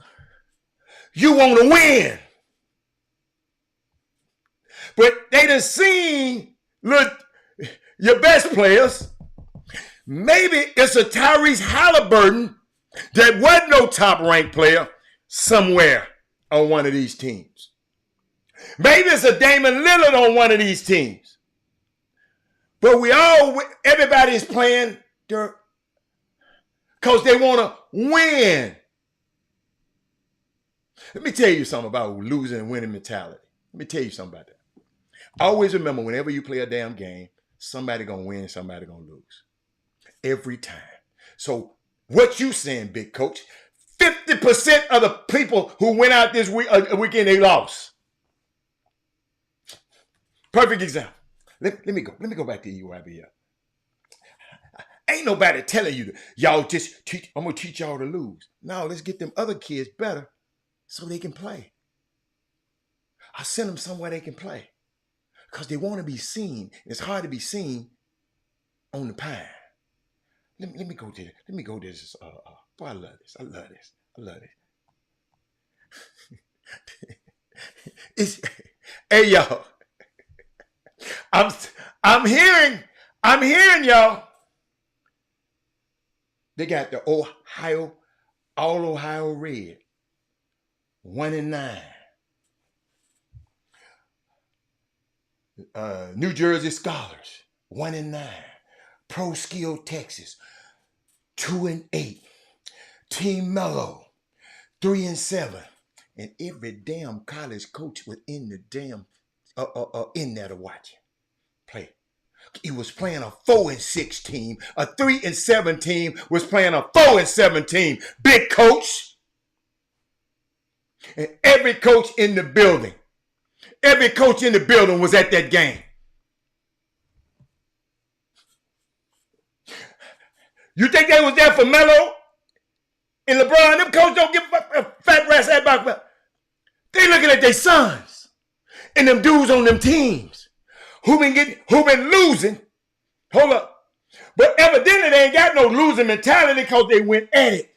want to win. But they done seen, look, your best players. Maybe it's a Tyrese Halliburton that wasn't no top-ranked player somewhere on one of these teams. Maybe it's a Damian Lillard on one of these teams. But everybody is playing dirt because they want to win. Let me tell you something about losing and winning mentality. Let me tell you something about that. Always remember, whenever you play a damn game, somebody going to win, somebody going to lose. Every time. So what you saying, big coach, 50% of the people who went out this weekend, they lost. Perfect example. Let me go back to EYBL. Ain't nobody telling you, y'all just teach, I'm going to teach y'all to lose. No, let's get them other kids better so they can play. I send them somewhere they can play because they want to be seen. It's hard to be seen on the pine. Let me go to this. Boy, I love this. I love this. Hey, y'all. I'm hearing y'all. They got the all Ohio Red, 1-9. New Jersey Scholars, 1-9. Pro Skill Texas, 2-8. Team Mellow, 3-7. And every damn college coach was in the damn in there to watch play. He was playing a 4-6 team. A 3-7 team was playing a 4-7 team. Big coach. And every coach in the building was at that game. You think they was there for Melo and LeBron? Them coaches don't give a fat ass about. They looking at their sons and them dudes on them teams who been losing. Hold up. But evidently they ain't got no losing mentality because they went at it.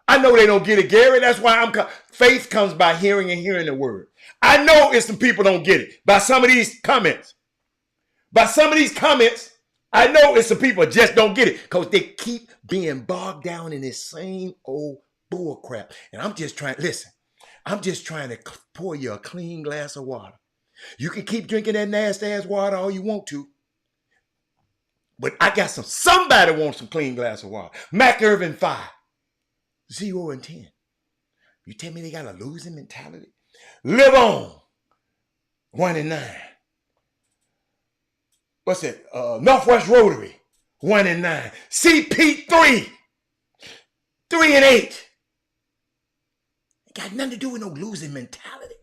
I know they don't get it, Gary. That's why faith comes by hearing and hearing the word. I know it's some people don't get it by some of these comments. I know it's some people just don't get it because they keep being bogged down in this same old bull crap. And I'm just trying to pour you a clean glass of water. You can keep drinking that nasty ass water all you want to. But I got somebody wants some clean glass of water. Mac Irvin 5, 0-10. You tell me they got a losing mentality? Live on, 1-9. What's it? Northwest Rotary, 1-9. CP3, 3-8. Got nothing to do with no losing mentality.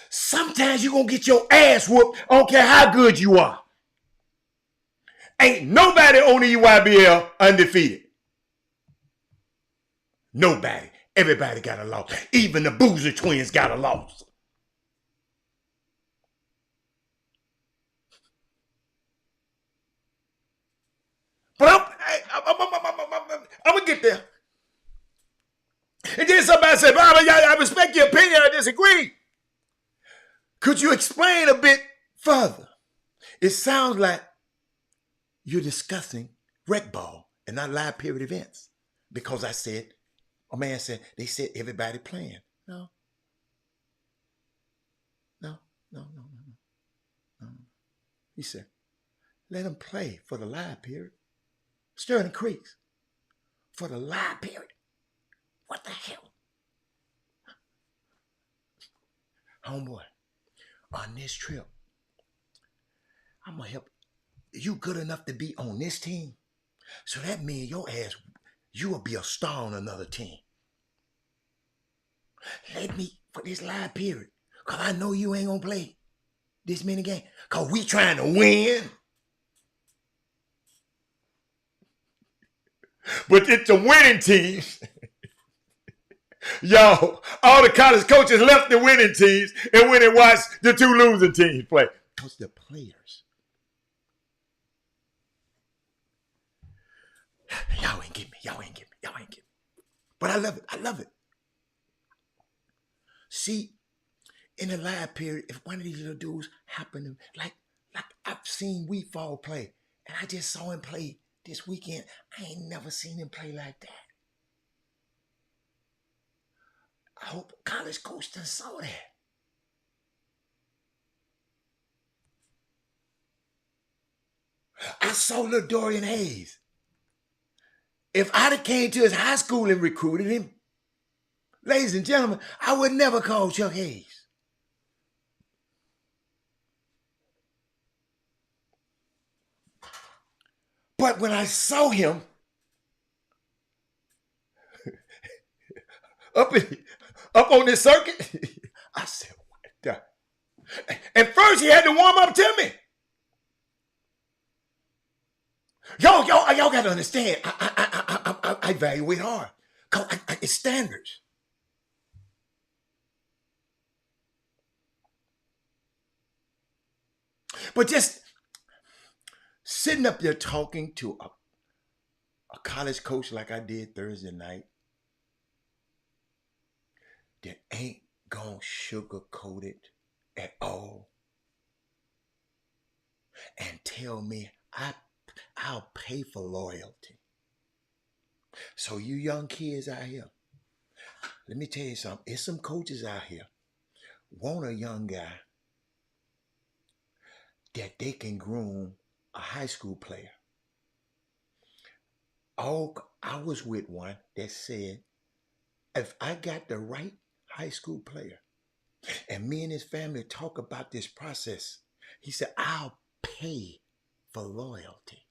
Sometimes you're going to get your ass whooped. I don't care how good you are. Ain't nobody on the EYBL undefeated. Nobody. Everybody got a loss. Even the Boozer twins got a loss. But I'm going to get there. And then somebody said, Bob, I respect your opinion. I disagree. Could you explain a bit further? It sounds like you're discussing rec ball and not live period events. Because a man said, they said everybody playing. No. He said, let them play for the live period. Sterling Creeks for the live period. What the hell? Homeboy, on this trip, I'm going to help. You good enough to be on this team? So that means your ass, you will be a star on another team. Let me, for this live period, because I know you ain't going to play this many games, because we trying to win. But it's the winning teams. Yo, all the college coaches left the winning teams and went and watched the two losing teams play. Because the players. Y'all ain't get me. But I love it. See, in the live period, if one of these little dudes happen to, like I've seen Weefall play, and I just saw him play this weekend. I ain't never seen him play like that. I hope college coach done saw that. I saw little Dorian Hayes. If I'd have came to his high school and recruited him, ladies and gentlemen, I would never call Chuck Hayes. But when I saw him up on this circuit, I said, what the? And first he had to warm up to me. Y'all got to understand, I evaluate hard. It's standards. But just sitting up there talking to a college coach like I did Thursday night that ain't gonna sugarcoat it at all and tell me I'll pay for loyalty. So you young kids out here, let me tell you something. There's some coaches out here want a young guy that they can groom a high school player. Oh, I was with one that said, if I got the right high school player and me and his family talk about this process, he said, I'll pay for loyalty.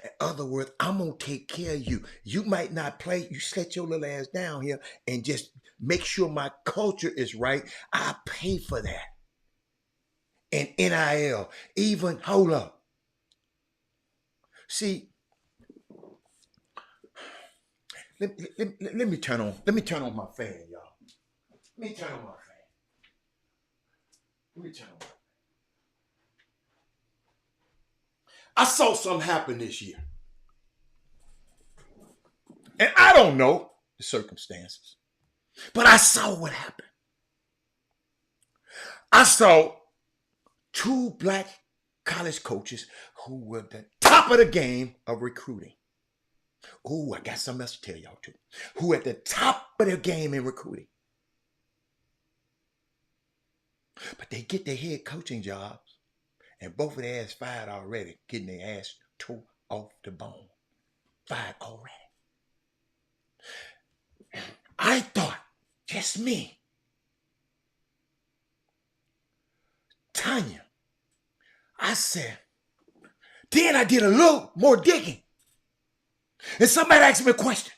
In other words, I'm going to take care of you. You might not play. You set your little ass down here and just make sure my culture is right. I pay for that. And NIL, even, hold up. See, let me turn on my fan, y'all. Let me turn on my fan. Let me turn on my fan. I saw something happen this year. And I don't know the circumstances, but I saw what happened. I saw 2 black college coaches who were the top of the game of recruiting. Oh, I got something else to tell y'all too. Who at the top of their game in recruiting. But they get their head coaching jobs, and both of their ass fired already, getting their ass tore off the bone. Fired already. I thought, just me, Tanya, I said, then I did a little more digging. And somebody asked me a question.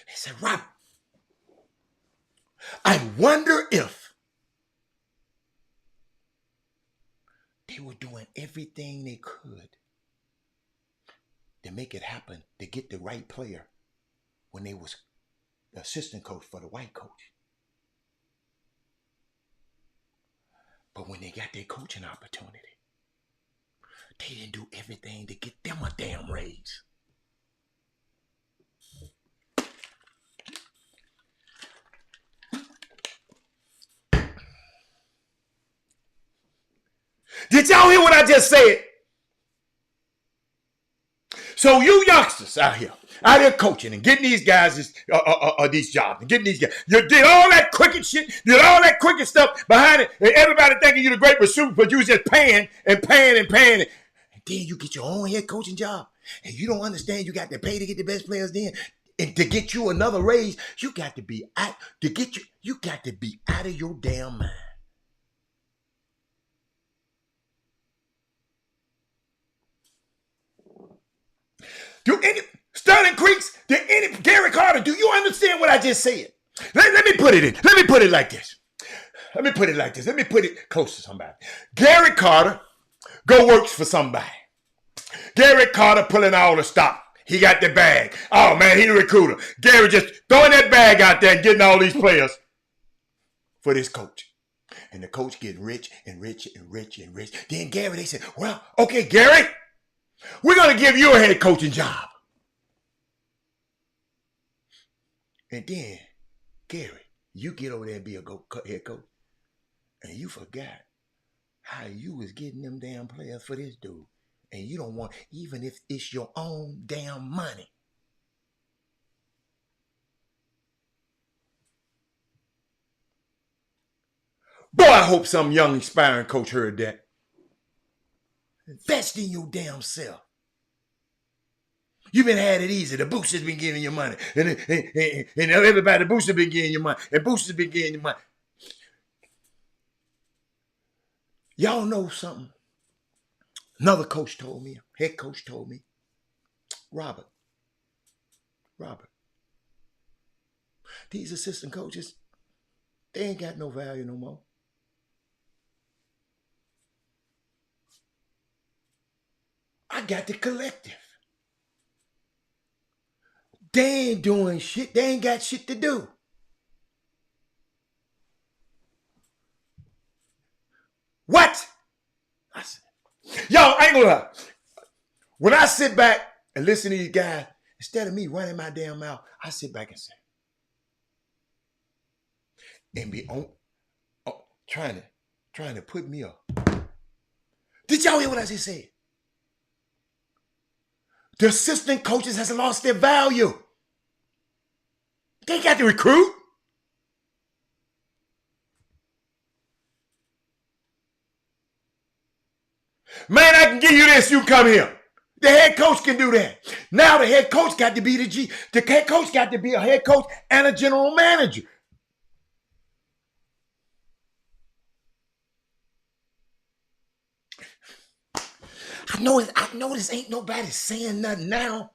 They said, Robert, I wonder if they were doing everything they could to make it happen, to get the right player when they was the assistant coach for the white coach. But when they got their coaching opportunity, they didn't do everything to get them a damn raise. Did y'all hear what I just said? So you youngsters out here coaching and getting these guys these jobs and getting these guys. You did all that cricket shit, did all that cricket stuff behind it, and everybody thinking you're the great pursuit, but you was just paying. And then you get your own head coaching job, and you don't understand you got to pay to get the best players then. And to get you another raise, you got to be out of your damn mind. Sterling Creeks, Gary Carter, do you understand what I just said? Let me put it like this. Let me put it close to somebody. Gary Carter works for somebody. Gary Carter pulling all the stock. He got the bag. Oh man, he the recruiter. Gary just throwing that bag out there and getting all these players for this coach. And the coach gets rich and rich and rich and rich. Then Gary, they said, well, okay, Gary, we're going to give you a head coaching job. And then, Gary, you get over there and be a head coach. And you forgot how you was getting them damn players for this dude. And you don't want, even if it's your own damn money. Boy, I hope some young aspiring coach heard that. Invest in your damn self. You've been had it easy. The boosters been giving you money. And everybody, the boosters been giving you money. And boosters been giving you money. Y'all know something? Another coach told me, head coach told me, Robert, these assistant coaches, they ain't got no value no more. I got the collective. They ain't doing shit. They ain't got shit to do. What? I said, y'all, I ain't gonna lie. When I sit back and listen to these guys, instead of me running my damn mouth, I sit back and say, and be on trying to put me up. Did y'all hear what I just said? The assistant coaches has lost their value. They got to recruit. Man, I can give you this, you come here. The head coach can do that. Now the head coach got to be the head coach got to be a head coach and a general manager. I know this ain't nobody saying nothing now.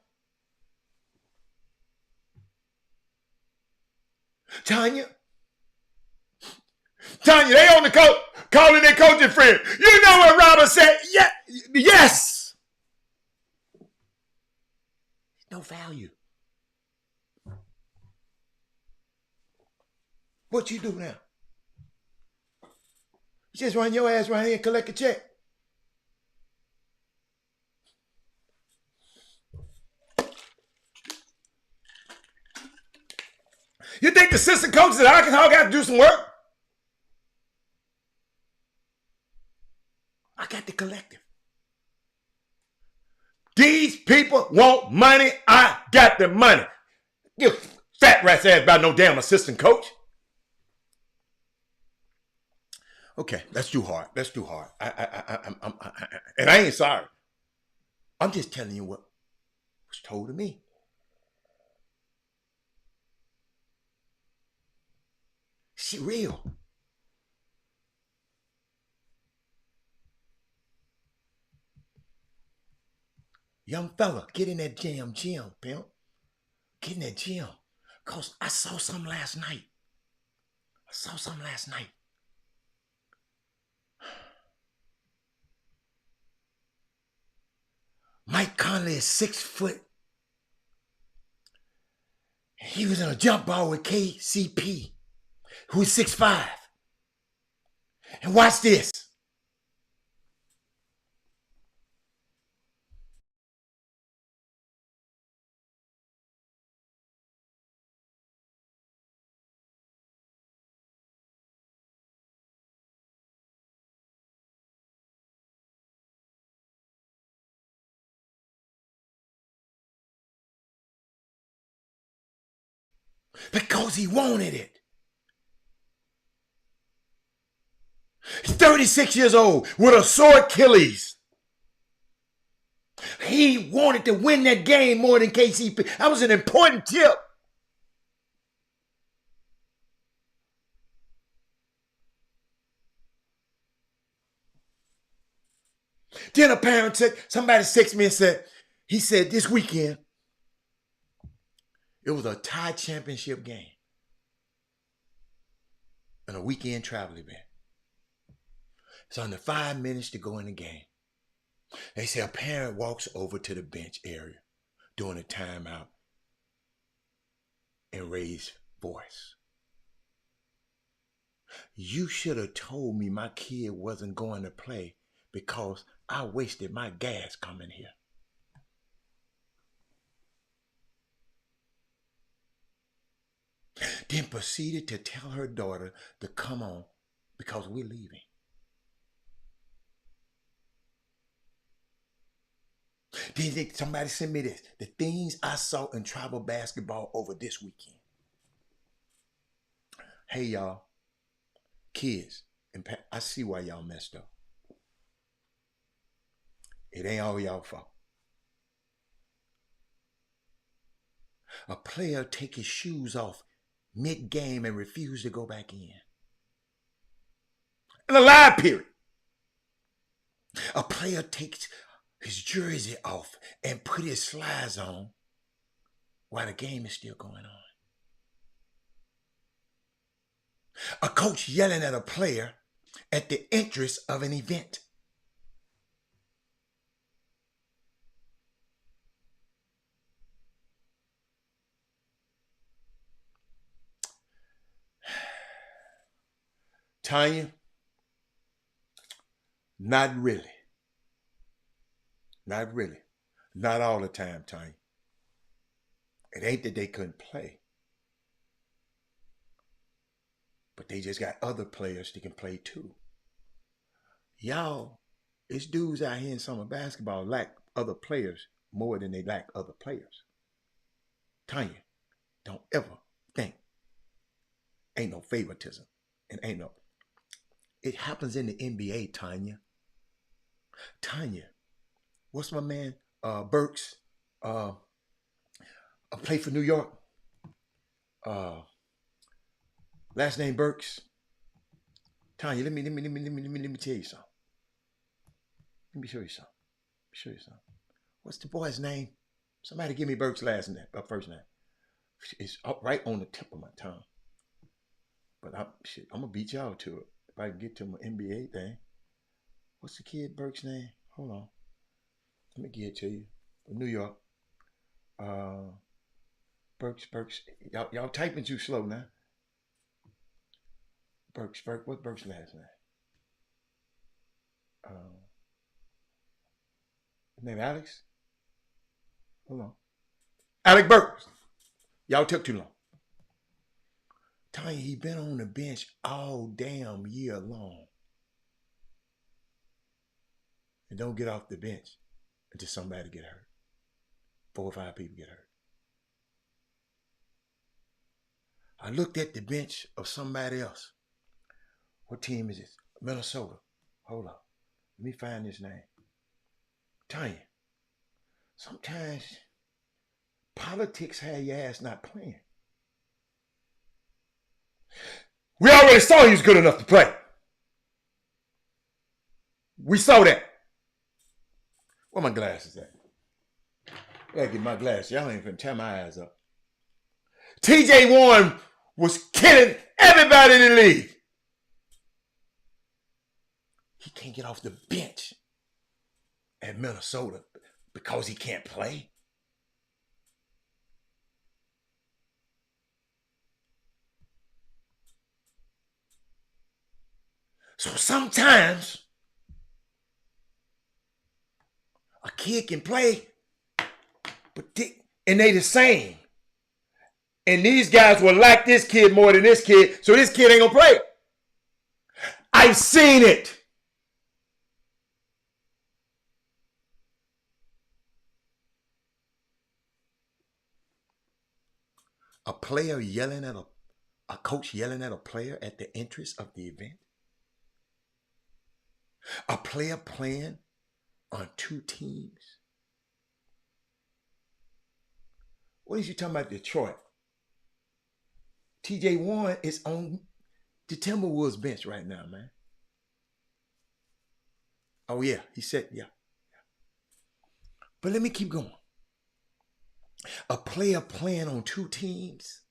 Tanya, they on the coach, calling their coaching friend. You know what Robert said? Yeah, yes. No value. What you do now? You just run your ass right here and collect a check. You think the assistant coaches at Arkansas got to do some work? I got the collective. These people want money. I got the money. You fat rat's ass about no damn assistant coach. Okay, that's too hard. And I ain't sorry. I'm just telling you what was told to me. Shit real. Young fella, get in that gym, pimp. Get in that gym. Because I saw something last night. Mike Conley is 6 foot. He was in a jump ball with KCP, who's 6'5". And watch this. Because he wanted it. He's 36 years old with a sore Achilles. He wanted to win that game more than KCP. That was an important tip. Then a parent somebody texted me and said, he said this weekend, it was a tie championship game and a weekend travel event. It's under 5 minutes to go in the game. They say a parent walks over to the bench area during a timeout and raised voice. You should have told me my kid wasn't going to play because I wasted my gas coming here. Then proceeded to tell her daughter to come on because we're leaving. Then somebody sent me this. The things I saw in travel basketball over this weekend. Hey, y'all. Kids, I see why y'all messed up. It ain't all y'all fault. A player take his shoes off mid-game and refuse to go back in. In a live period. A player takes his jersey off and put his slides on while the game is still going on. A coach yelling at a player at the entrance of an event. Tanya, not really. Not really. Not all the time, Tanya. It ain't that they couldn't play. But they just got other players that can play too. Y'all, it's dudes out here in summer basketball lack other players more than they lack other players. Tanya, don't ever think ain't no favoritism and ain't no. It happens in the NBA, Tanya. Tanya, what's my man Burks? I play for New York. Last name Burks. Tanya, let me tell you something. Let me show you something. What's the boy's name? Somebody give me Burks' last name, first name. It's right on the tip of my tongue. But I'm gonna beat y'all to it if I can get to my NBA thing. What's the kid Burks' name? Hold on. Let me get it to you. From New York. Burks. Y'all typing too slow now. Burks. What's Burks' last name? His name Alex? Hold on. Alec Burks. Y'all took too long. Tanya, he been on the bench all damn year long. And don't get off the bench until somebody get hurt. 4 or 5 people get hurt. I looked at the bench of somebody else. What team is this? Minnesota. Hold on. Let me find this name. Tanya, sometimes politics have your ass not playing. We already saw he was good enough to play. We saw that. Where my glasses at? I gotta get my glasses. Y'all ain't finna tear my eyes up. TJ Warren was killing everybody in the league. He can't get off the bench at Minnesota because he can't play. So sometimes a kid can play, and they the same. And these guys will like this kid more than this kid, so this kid ain't gonna play. I've seen it. A player yelling at a coach yelling at a player at the entrance of the event. A player playing on 2 teams. What is you talking about, Detroit? TJ Warren is on the Timberwolves bench right now, man. Oh, yeah. He said, yeah. But let me keep going. A player playing on 2 teams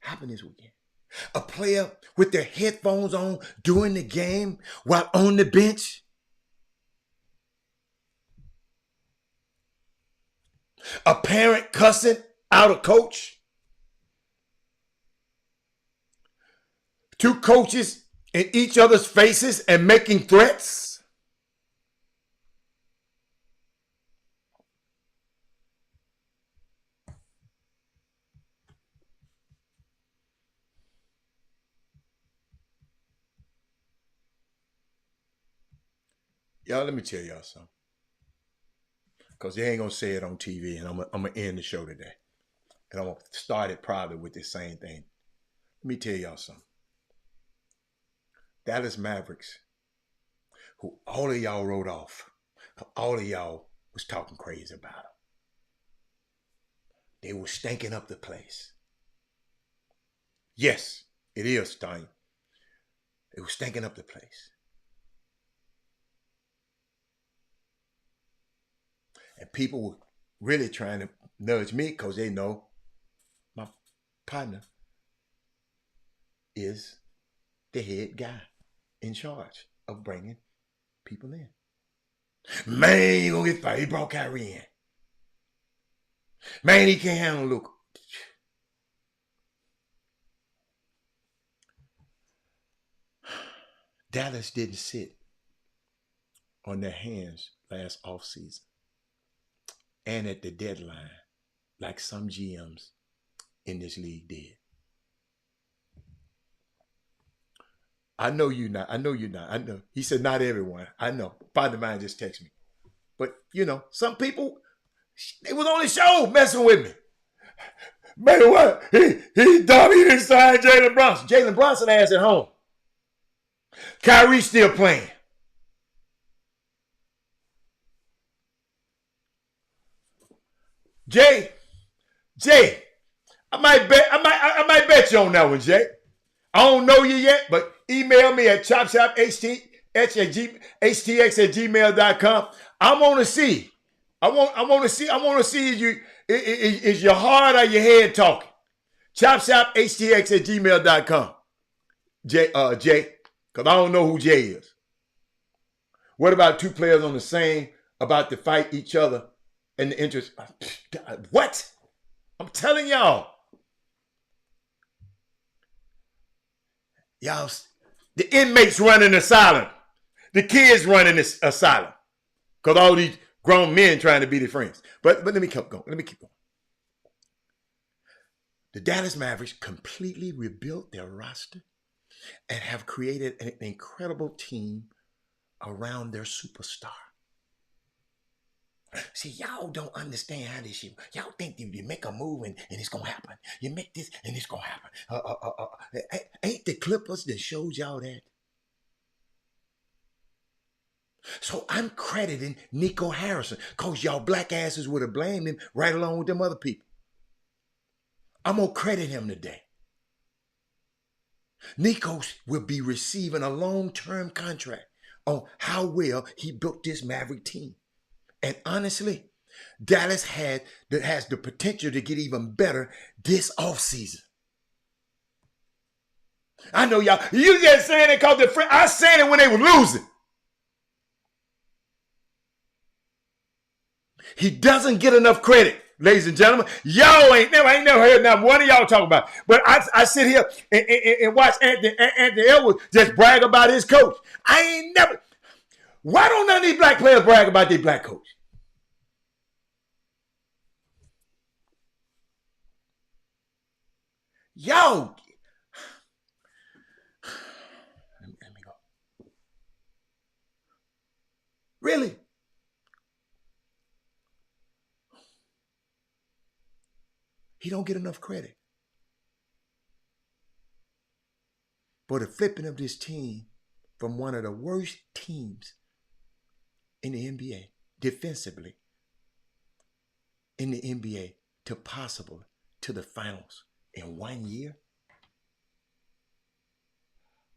happened this weekend. A player with their headphones on during the game while on the bench. A parent cussing out a coach. 2 coaches in each other's faces and making threats. Y'all, let me tell y'all something. Because they ain't going to say it on TV, and I'm going to end the show today. And I'm going to start it probably with the same thing. Let me tell y'all something. Dallas Mavericks who all of y'all wrote off. All of y'all was talking crazy about him. They were stinking up the place. Yes, it is stinking. It was stinking up the place. And people were really trying to nudge me because they know my partner is the head guy in charge of bringing people in. Man, he gonna get fired. He brought Kyrie in. Man, he can't handle Luka. Dallas didn't sit on their hands last offseason and at the deadline like some GMs in this league did. I know you not. I know you're not. I know. He said not everyone. I know. Partner of mine just texted me. But, you know, some people, they was on the show messing with me. Man, what? He dumb. He didn't sign Jalen Brunson. Jalen Brunson ass at home. Kyrie still playing. Jay, I might bet you on that one, Jay. I don't know you yet, but email me at chopshophtx at gmail.com. I want to see. I want to see is your heart or your head talking. Chopshophtx at gmail.com. Jay, because I don't know who Jay is. What about two players on the same about to fight each other in the interest? What? I'm telling y'all. Y'all, the inmates running the asylum. The kids running this asylum. Because all these grown men trying to be their friends. But let me keep going. The Dallas Mavericks completely rebuilt their roster and have created an incredible team around their superstar. See, y'all don't understand how this shit. Y'all think you make a move and it's going to happen. You make this and it's going to happen. Ain't the Clippers that showed y'all that? So I'm crediting Nico Harrison because y'all black asses would have blamed him right along with them other people. I'm going to credit him today. Nico will be receiving a long-term contract on how well he built this Maverick team. And honestly, Dallas has the potential to get even better this offseason. I know y'all, you just saying it because I said it when they were losing. He doesn't get enough credit, ladies and gentlemen. Y'all ain't never heard not one of y'all talk about it. But I sit here and watch Anthony Edwards just brag about his coach. I ain't never. Why don't none of these black players brag about their black coach? Yo, let me go. Really? He don't get enough credit for the flipping of this team from one of the worst teams in the NBA, defensively, in the NBA, to possible to the finals in 1 year.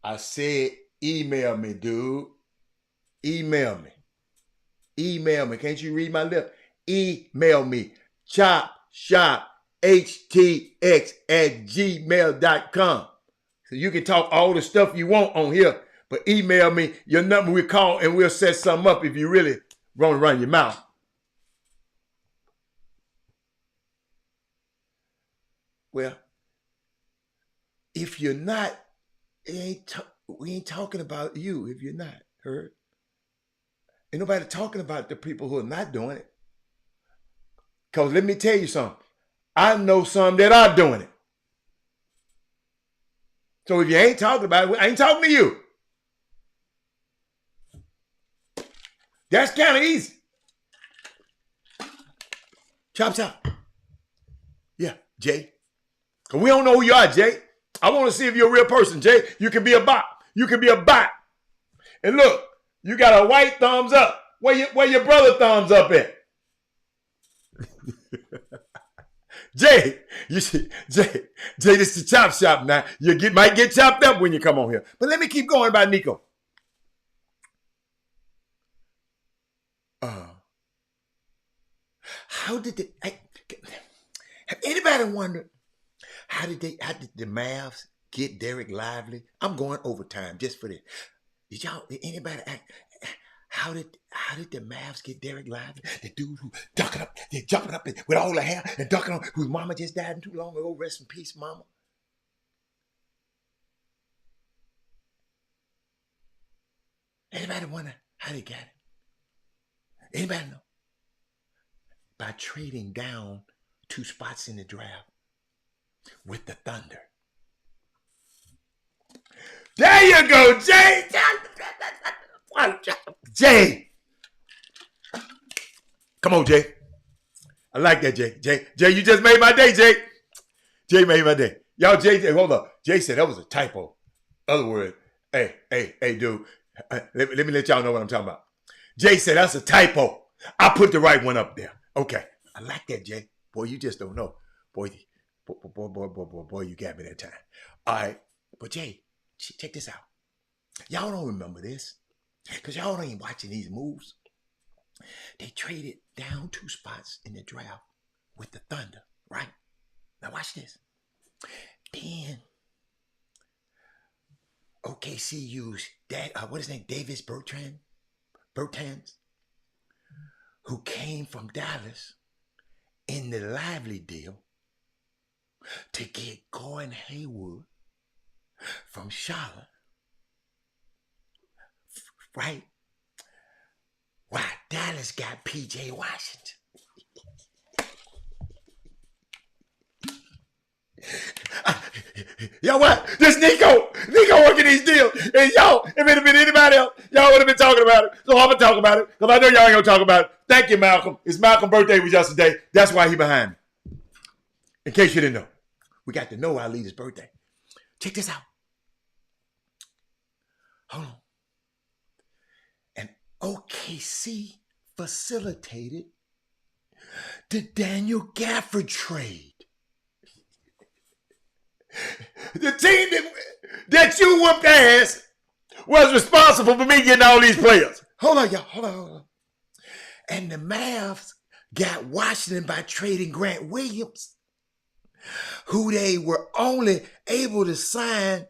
I said, email me, dude. Email me. Can't you read my lip? Email me. Chop Shop Htx at gmail.com. So you can talk all the stuff you want on here, but email me your number. We'll call and we'll set something up if you really want to run your mouth. Well, if you're not, we ain't talking about you if you're not, heard? Ain't nobody talking about the people who are not doing it. Because let me tell you something. I know some that are doing it. So if you ain't talking about it, I ain't talking to you. That's kind of easy. Chop. Yeah, Jay. Because we don't know who you are, Jay. I want to see if you're a real person, Jay. You can be a bot. And look, You got a white thumbs up. Where your brother thumbs up at? Jay, you see, Jay, this is the Chop Shop now. Might get chopped up when you come on here. But let me keep going about Nico. How did have anybody wondered how did the Mavs get Derek Lively? I'm going overtime just for this. Did anybody how did the Mavs get Derek Lively? The dude who they're jumping up with all the hair and dunking on, whose mama just died too long ago. Rest in peace, mama. Anybody wonder how they got it? Anybody know? By trading down 2 spots in the draft with the Thunder. There you go, Jay. Jay. Come on, Jay. I like that, Jay. Jay, you just made my day, Jay. Jay made my day. Y'all, Jay, hold up. Jay said that was a typo. Other word, hey, dude. Let me let y'all know what I'm talking about. Jay said that's a typo. I put the right one up there. Okay. I like that, Jay. Boy, you just don't know. Boy, you got me that time. All right. But Jay, check this out. Y'all don't remember this because y'all ain't watching these moves. They traded down 2 spots in the draft with the Thunder, right? Now watch this. Then OKC used what is his name? Davis Bertans, who came from Dallas in the Lively deal to get Gordon Hayward from Charlotte, right? Why Dallas got P.J. Washington. Yo, what? This Nico working these deals. And y'all, if it had been anybody else, y'all would have been talking about it. So I'm going to talk about it because I know y'all ain't going to talk about it. Thank you, Malcolm. It's Malcolm's birthday was yesterday. That's why he behind me. In case you didn't know. We got to know our leader's birthday. Check this out. Hold on. And OKC facilitated the Daniel Gafford trade. The team that you whooped ass was responsible for me getting all these players. Hold on, y'all. Hold on. And the Mavs got Washington by trading Grant Williams, who they were only able to sign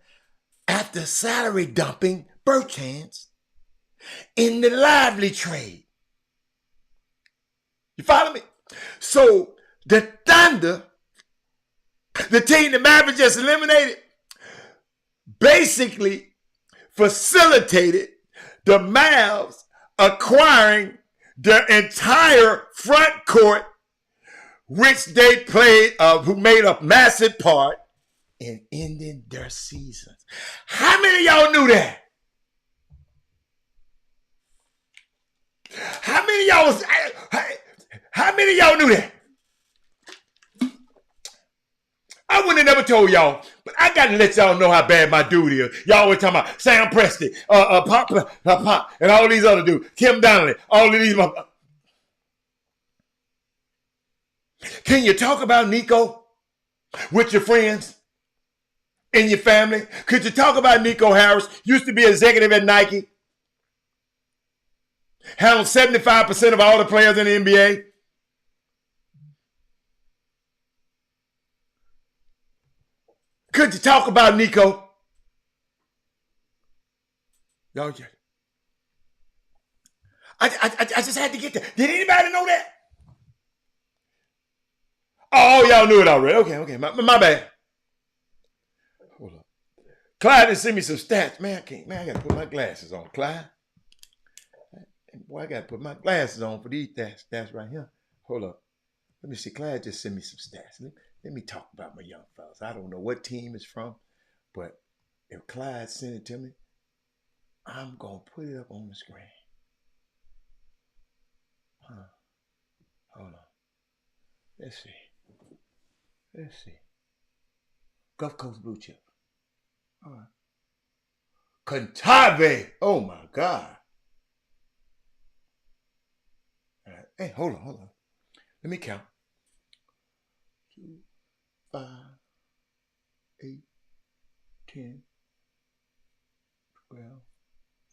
after salary dumping Bertans in the Lively trade. You follow me? So the Thunder, the team the Mavericks just eliminated, basically facilitated the Mavs acquiring the entire front court, which they played, who made a massive part in ending their seasons. How many of y'all knew that? How many of y'all knew that? I wouldn't have never told y'all, but I got to let y'all know how bad my dude is. Y'all always talking about Sam Presti, Pop, and all these other dudes, Kim Donnelly, all of these. Can you talk about Nico with your friends and your family? Could you talk about Nico Harris? Used to be executive at Nike. Handled 75% of all the players in the NBA. Could you talk about Nico? Y'all, I just had to get there. Did anybody know that? Oh, y'all knew it already. Okay. My bad. Hold up. Clyde didn't send me some stats. Man, I got to put my glasses on. Clyde. Boy, I got to put my glasses on for these stats right here. Hold up. Let me see. Clyde just sent me some stats. Let me talk about my young fellas. I don't know what team it's from, but if Clyde sent it to me, I'm going to put it up on the screen. Hold on. Let's see. Gulf Coast Blue Chip. All right. Contave. Oh, my God. Hey, hold on. Let me count. 2, 5, 8, 10, 12,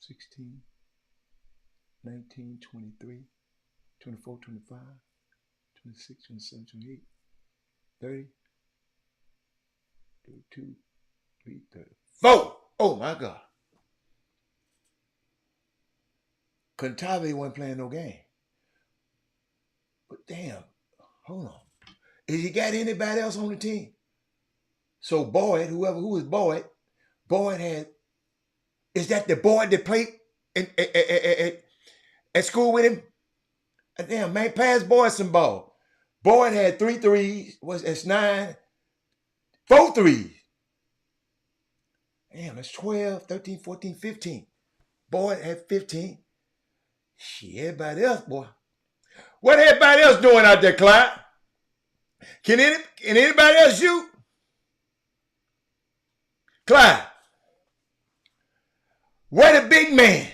16, 19, 23, 24, 25, 26, 27, 28, 30, 32, 33, 34. Oh my God. Contave wasn't playing no game. But damn, hold on. Is you got anybody else on the team? So Boyd, who was Boyd had, is that the Boyd that played at school with him? Damn, man, pass Boyd some ball. Boyd had 3 threes, that's 9, 4 threes. Damn, that's 12, 13, 14, 15. Boyd had 15. Shit, everybody else, boy. What everybody else doing out there, Clyde? Can anybody else shoot? Clyde, where the big man?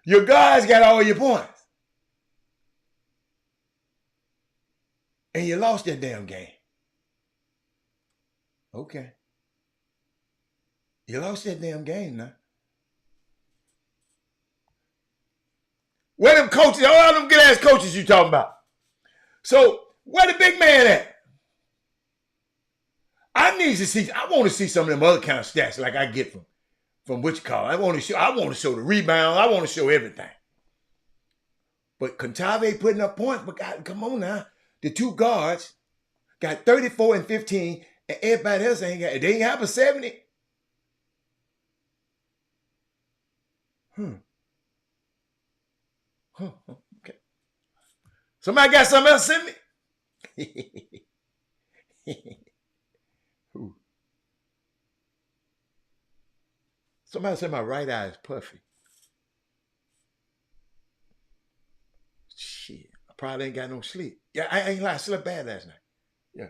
Your guys got all your points. And you lost that damn game. Okay. You lost that damn game now. Where them coaches, all them good ass coaches you talking about? So, where the big man at? I want to see some of them other kind of stats like I get from which call. I want to show the rebound. I want to show everything. But Contave putting up points, but God, come on now. The 2 guards got 34 and 15, and everybody else they ain't have a 70. Okay. Somebody got something else in me? Who? Somebody said my right eye is puffy. Shit, I probably ain't got no sleep. Yeah, I ain't lie, I slept bad last night. Yeah.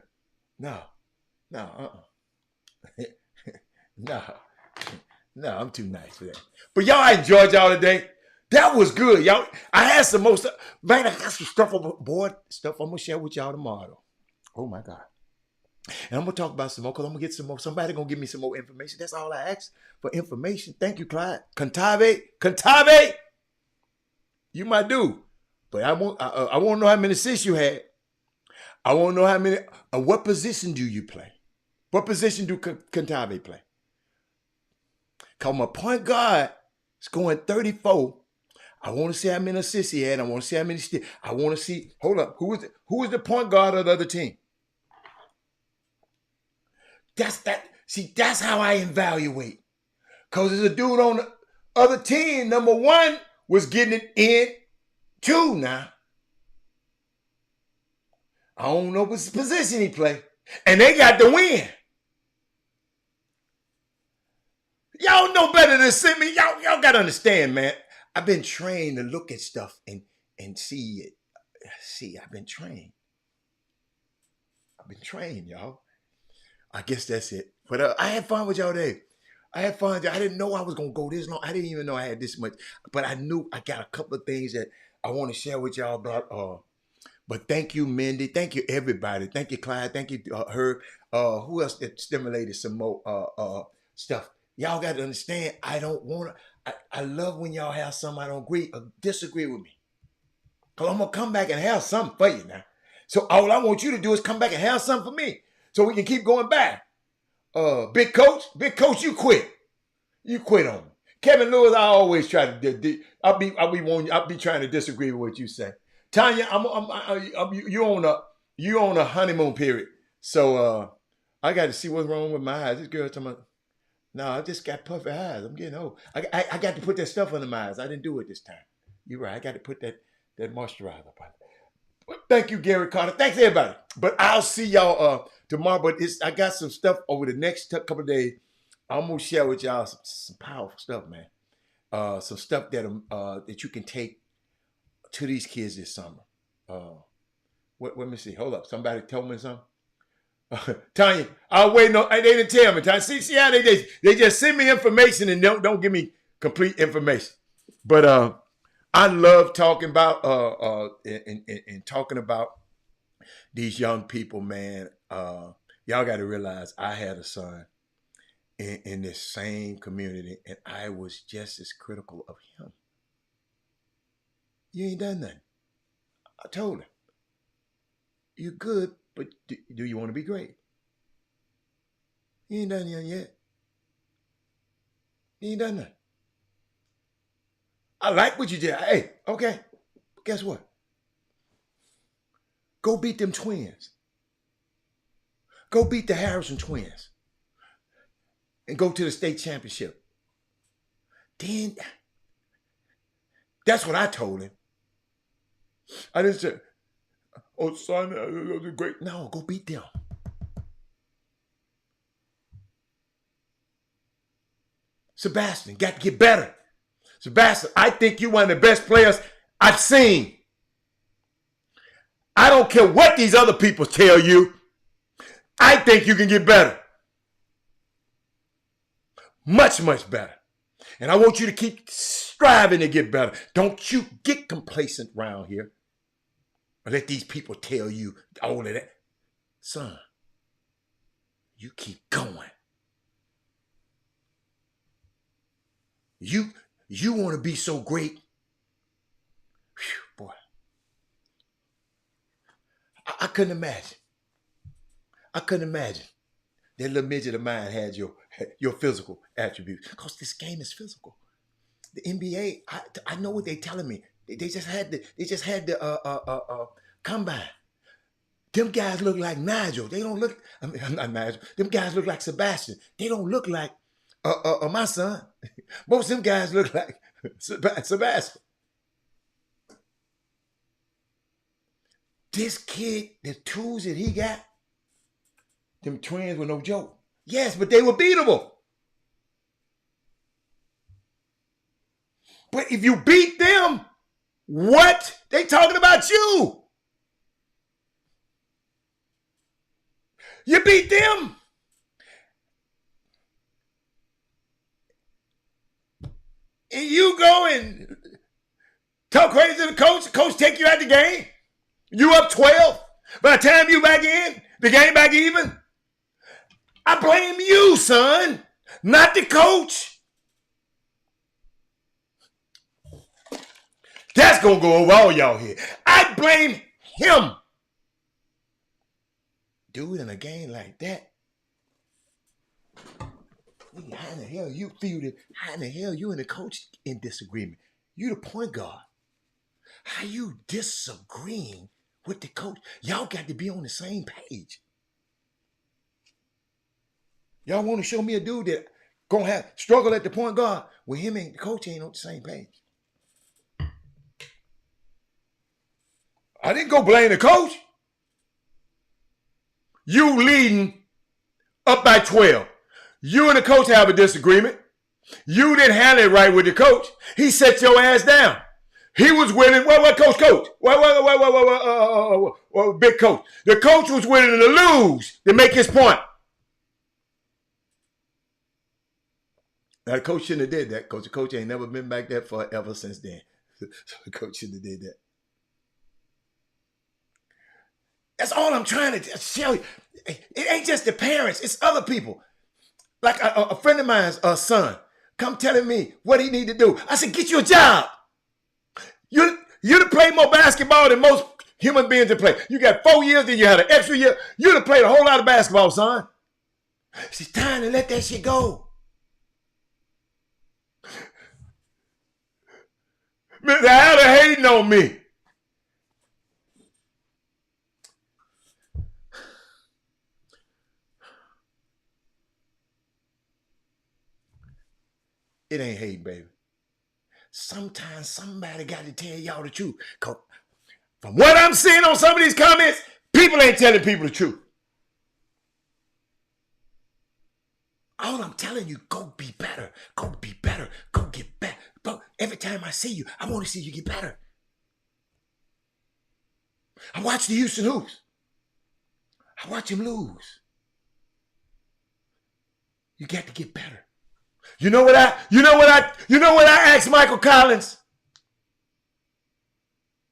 No, No, I'm too nice for that. But y'all, I enjoyed y'all today. That was good, y'all. I had some more stuff. Man, I got some stuff on board. Stuff I'm going to share with y'all tomorrow. Oh, my God. And I'm going to talk about some more because I'm going to get some more. Somebody going to give me some more information. That's all I ask for, information. Thank you, Clyde. Contave. You my dude. But I want to know how many assists you had. I want to know how many. What position do you play? What position do Contave play? Because my point guard is going 34. I want to see how many assists he had. I want to see how many steals. I want to see. Hold up. Who is the point guard of the other team? That's how I evaluate. Because there's a dude on the other team, number 1, was getting it in 2 now. I don't know what position he play. And they got the win. Y'all know better than send me. Y'all got to understand, man. I've been trained to look at stuff and see it. See, I've been trained. Y'all. I guess that's it. But I had fun with y'all today. I had fun. I didn't know I was going to go this long. I didn't even know I had this much. But I knew I got a couple of things that I want to share with y'all about. But thank you, Mindy. Thank you, everybody. Thank you, Clyde. Thank you, Herb. Who else that stimulated some more stuff? Y'all got to understand, I don't want to. I love when y'all have something I don't agree or disagree with me. Because I'm going to come back and have something for you now. So all I want you to do is come back and have something for me. So we can keep going back. Big coach, you quit. You quit on me. Kevin Lewis, I always try to. I'll be trying to disagree with what you say. Tanya, you on a honeymoon period. So I got to see what's wrong with my eyes. This girl talking about, no, I just got puffy eyes. I'm getting old. I got to put that stuff under my eyes. I didn't do it this time. You're right. I got to put that moisturizer on. Thank you, Gary Carter. Thanks, everybody. But I'll see y'all tomorrow. But I got some stuff over the next couple of days. I'm going to share with y'all some powerful stuff, man. Some stuff that you can take to these kids this summer. Let me see. Hold up. Somebody told me something. Tanya, I'll wait. No, they didn't tell me. Tanya, see how they just send me information and don't give me complete information. But I love talking about and talking about these young people, man. Y'all got to realize I had a son in this same community, and I was just as critical of him. You ain't done nothing. I told him, you're good, but do you want to be great? You ain't done nothing yet. You ain't done nothing. I like what you did. Hey, okay. Guess what? Go beat them twins. Go beat the Harrison twins. And go to the state championship. Then, that's what I told him. I didn't say, oh, son, those are great. No, go beat them. Sebastian, got to get better. Sebastian, I think you're one of the best players I've seen. I don't care what these other people tell you. I think you can get better. Much, much better. And I want you to keep striving to get better. Don't you get complacent around here. Or let these people tell you all of that. Son, you keep going. You want to be so great. Whew, boy. I couldn't imagine. I couldn't imagine that little midget of mine had your physical attributes. Because this game is physical. The NBA, I know what they're telling me. They just had the combine. Them guys look like Nigel. They don't look. I'm not Nigel. Them guys look like Sebastian. They don't look like my son. Most of them guys look like Sebastian. This kid, the tools that he got, them twins were no joke. Yes, but they were beatable. But if you beat them, what? They talking about you. You beat them. And you go and talk crazy to the coach. The coach take you out the game. You up 12. By the time you back in, the game back even. I blame you, son, not the coach. That's going to go over all y'all here. I blame him. Dude, in a game like that, how in the hell you fielded? How in the hell you and the coach in disagreement? You the point guard. How you disagreeing with the coach? Y'all got to be on the same page. Y'all want to show me a dude that gonna have struggle at the point guard with him and the coach ain't on the same page. I didn't go blame the coach. You leading up by 12. You and the coach have a disagreement. You didn't handle it right with the coach. He set your ass down. He was willing. What coach? Big coach. The coach was willing to lose to make his point. Now, the coach shouldn't have did that because the coach ain't never been back that far ever since then. So the coach shouldn't have did that. That's all I'm trying to tell you. It ain't just the parents. It's other people. Like a friend of mine's son come telling me what he need to do. I said, get you a job. You'd have played more basketball than most human beings to play. You got 4 years, then you had an extra year. You'd have played a whole lot of basketball, son. It's time to let that shit go. Mr. Hatter hating on me. It ain't hate, baby. Sometimes somebody got to tell y'all the truth. Cause from what I'm seeing on some of these comments, people ain't telling people the truth. All I'm telling you, go be better. Go be better. Go get better. But every time I see you, I want to see you get better. I watch the Houston Hoops. I watch him lose. You got to get better. You know what I asked Michael Collins?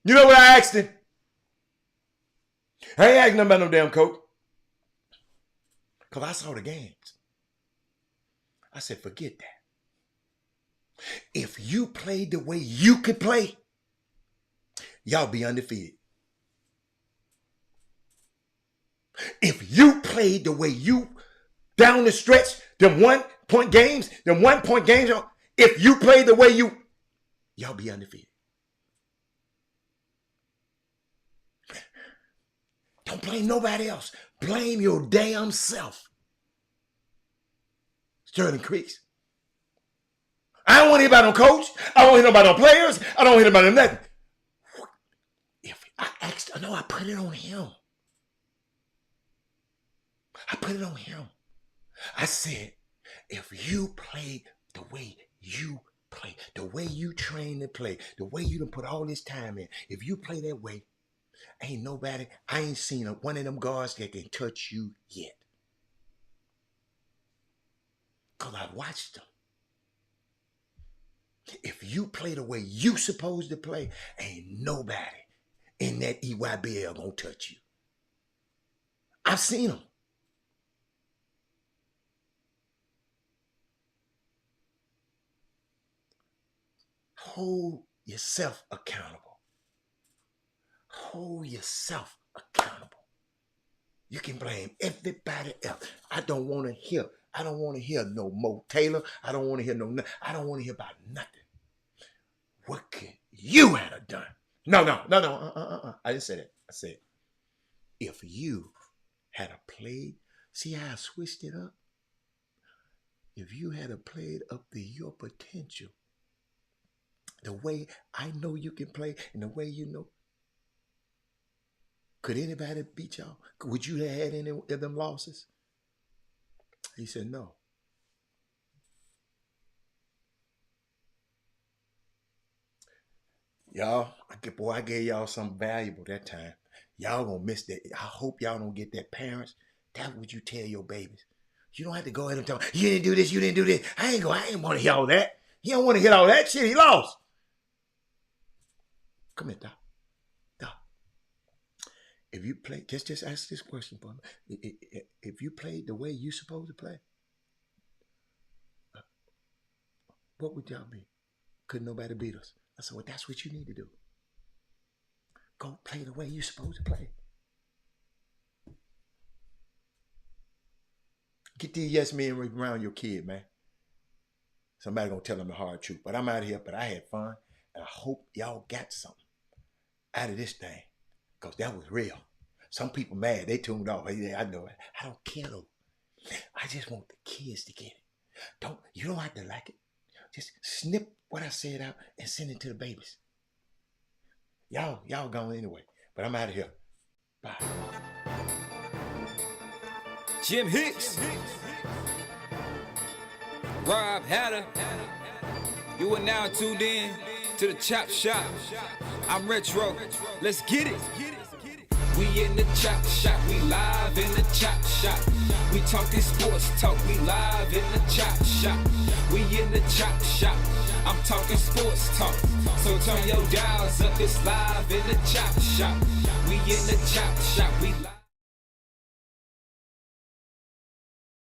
You know what I asked him? I ain't asking nothing about no damn coach. Because I saw the games. I said, forget that. If you played the way you could play, y'all be undefeated. If you played the way you, down the stretch, them 1 point games, if you played the way you, y'all be undefeated. Don't blame nobody else. Blame your damn self. Sterling Creeks. I don't want to hear about no coach. I don't want to hear about no players. I don't want to hear about nothing. If I asked, no, I put it on him. I put it on him. I said, if you play the way you play, the way you train to play, the way you done put all this time in, if you play that way, ain't nobody, I ain't seen one of them guards that can touch you yet. Because I watched them. If you play the way you supposed to play, ain't nobody in that EYBL gonna touch you. I've seen them. Hold yourself accountable. Hold yourself accountable. You can blame everybody else. I don't want to hear no Mo Taylor. I don't want to hear I don't want to hear about nothing. What could you have done? No. I didn't say that. I said, if you had played, see how I switched it up? If you had played up to your potential, the way I know you can play and the way you know, could anybody beat y'all? Would you have had any of them losses? He said, no. Y'all, I gave y'all something valuable that time. Y'all gonna miss that. I hope y'all don't get that. Parents, that's what you tell your babies. You don't have to go ahead and tell them, you didn't do this, you didn't do this. I ain't want to hear all that. He don't want to hear all that shit. He lost. Come here, Doc. If you play, just ask this question for me. If you played the way you supposed to play, what would y'all be? Couldn't nobody beat us. I said, well, that's what you need to do. Go play the way you supposed to play. Get these yes men around your kid, man. Somebody gonna tell them the hard truth. But I'm out of here, but I had fun. And I hope y'all got something out of this thing. Because that was real. Some people mad. They tuned off. I know it. I don't care though. I just want the kids to get it. You don't have to like it. Just snip what I said out and send it to the babies. Y'all gone anyway. But I'm out of here. Bye. Jim Hicks. Rob Hatter. You are now tuned in to the Chop Shop. I'm Retro. Let's get it. We in the Chop Shop. We live in the Chop Shop. We talking sports talk. We live in the Chop Shop. We in the Chop Shop. I'm talking sports talk. So turn your dials up. It's live in the Chop Shop. We in the Chop Shop. We live.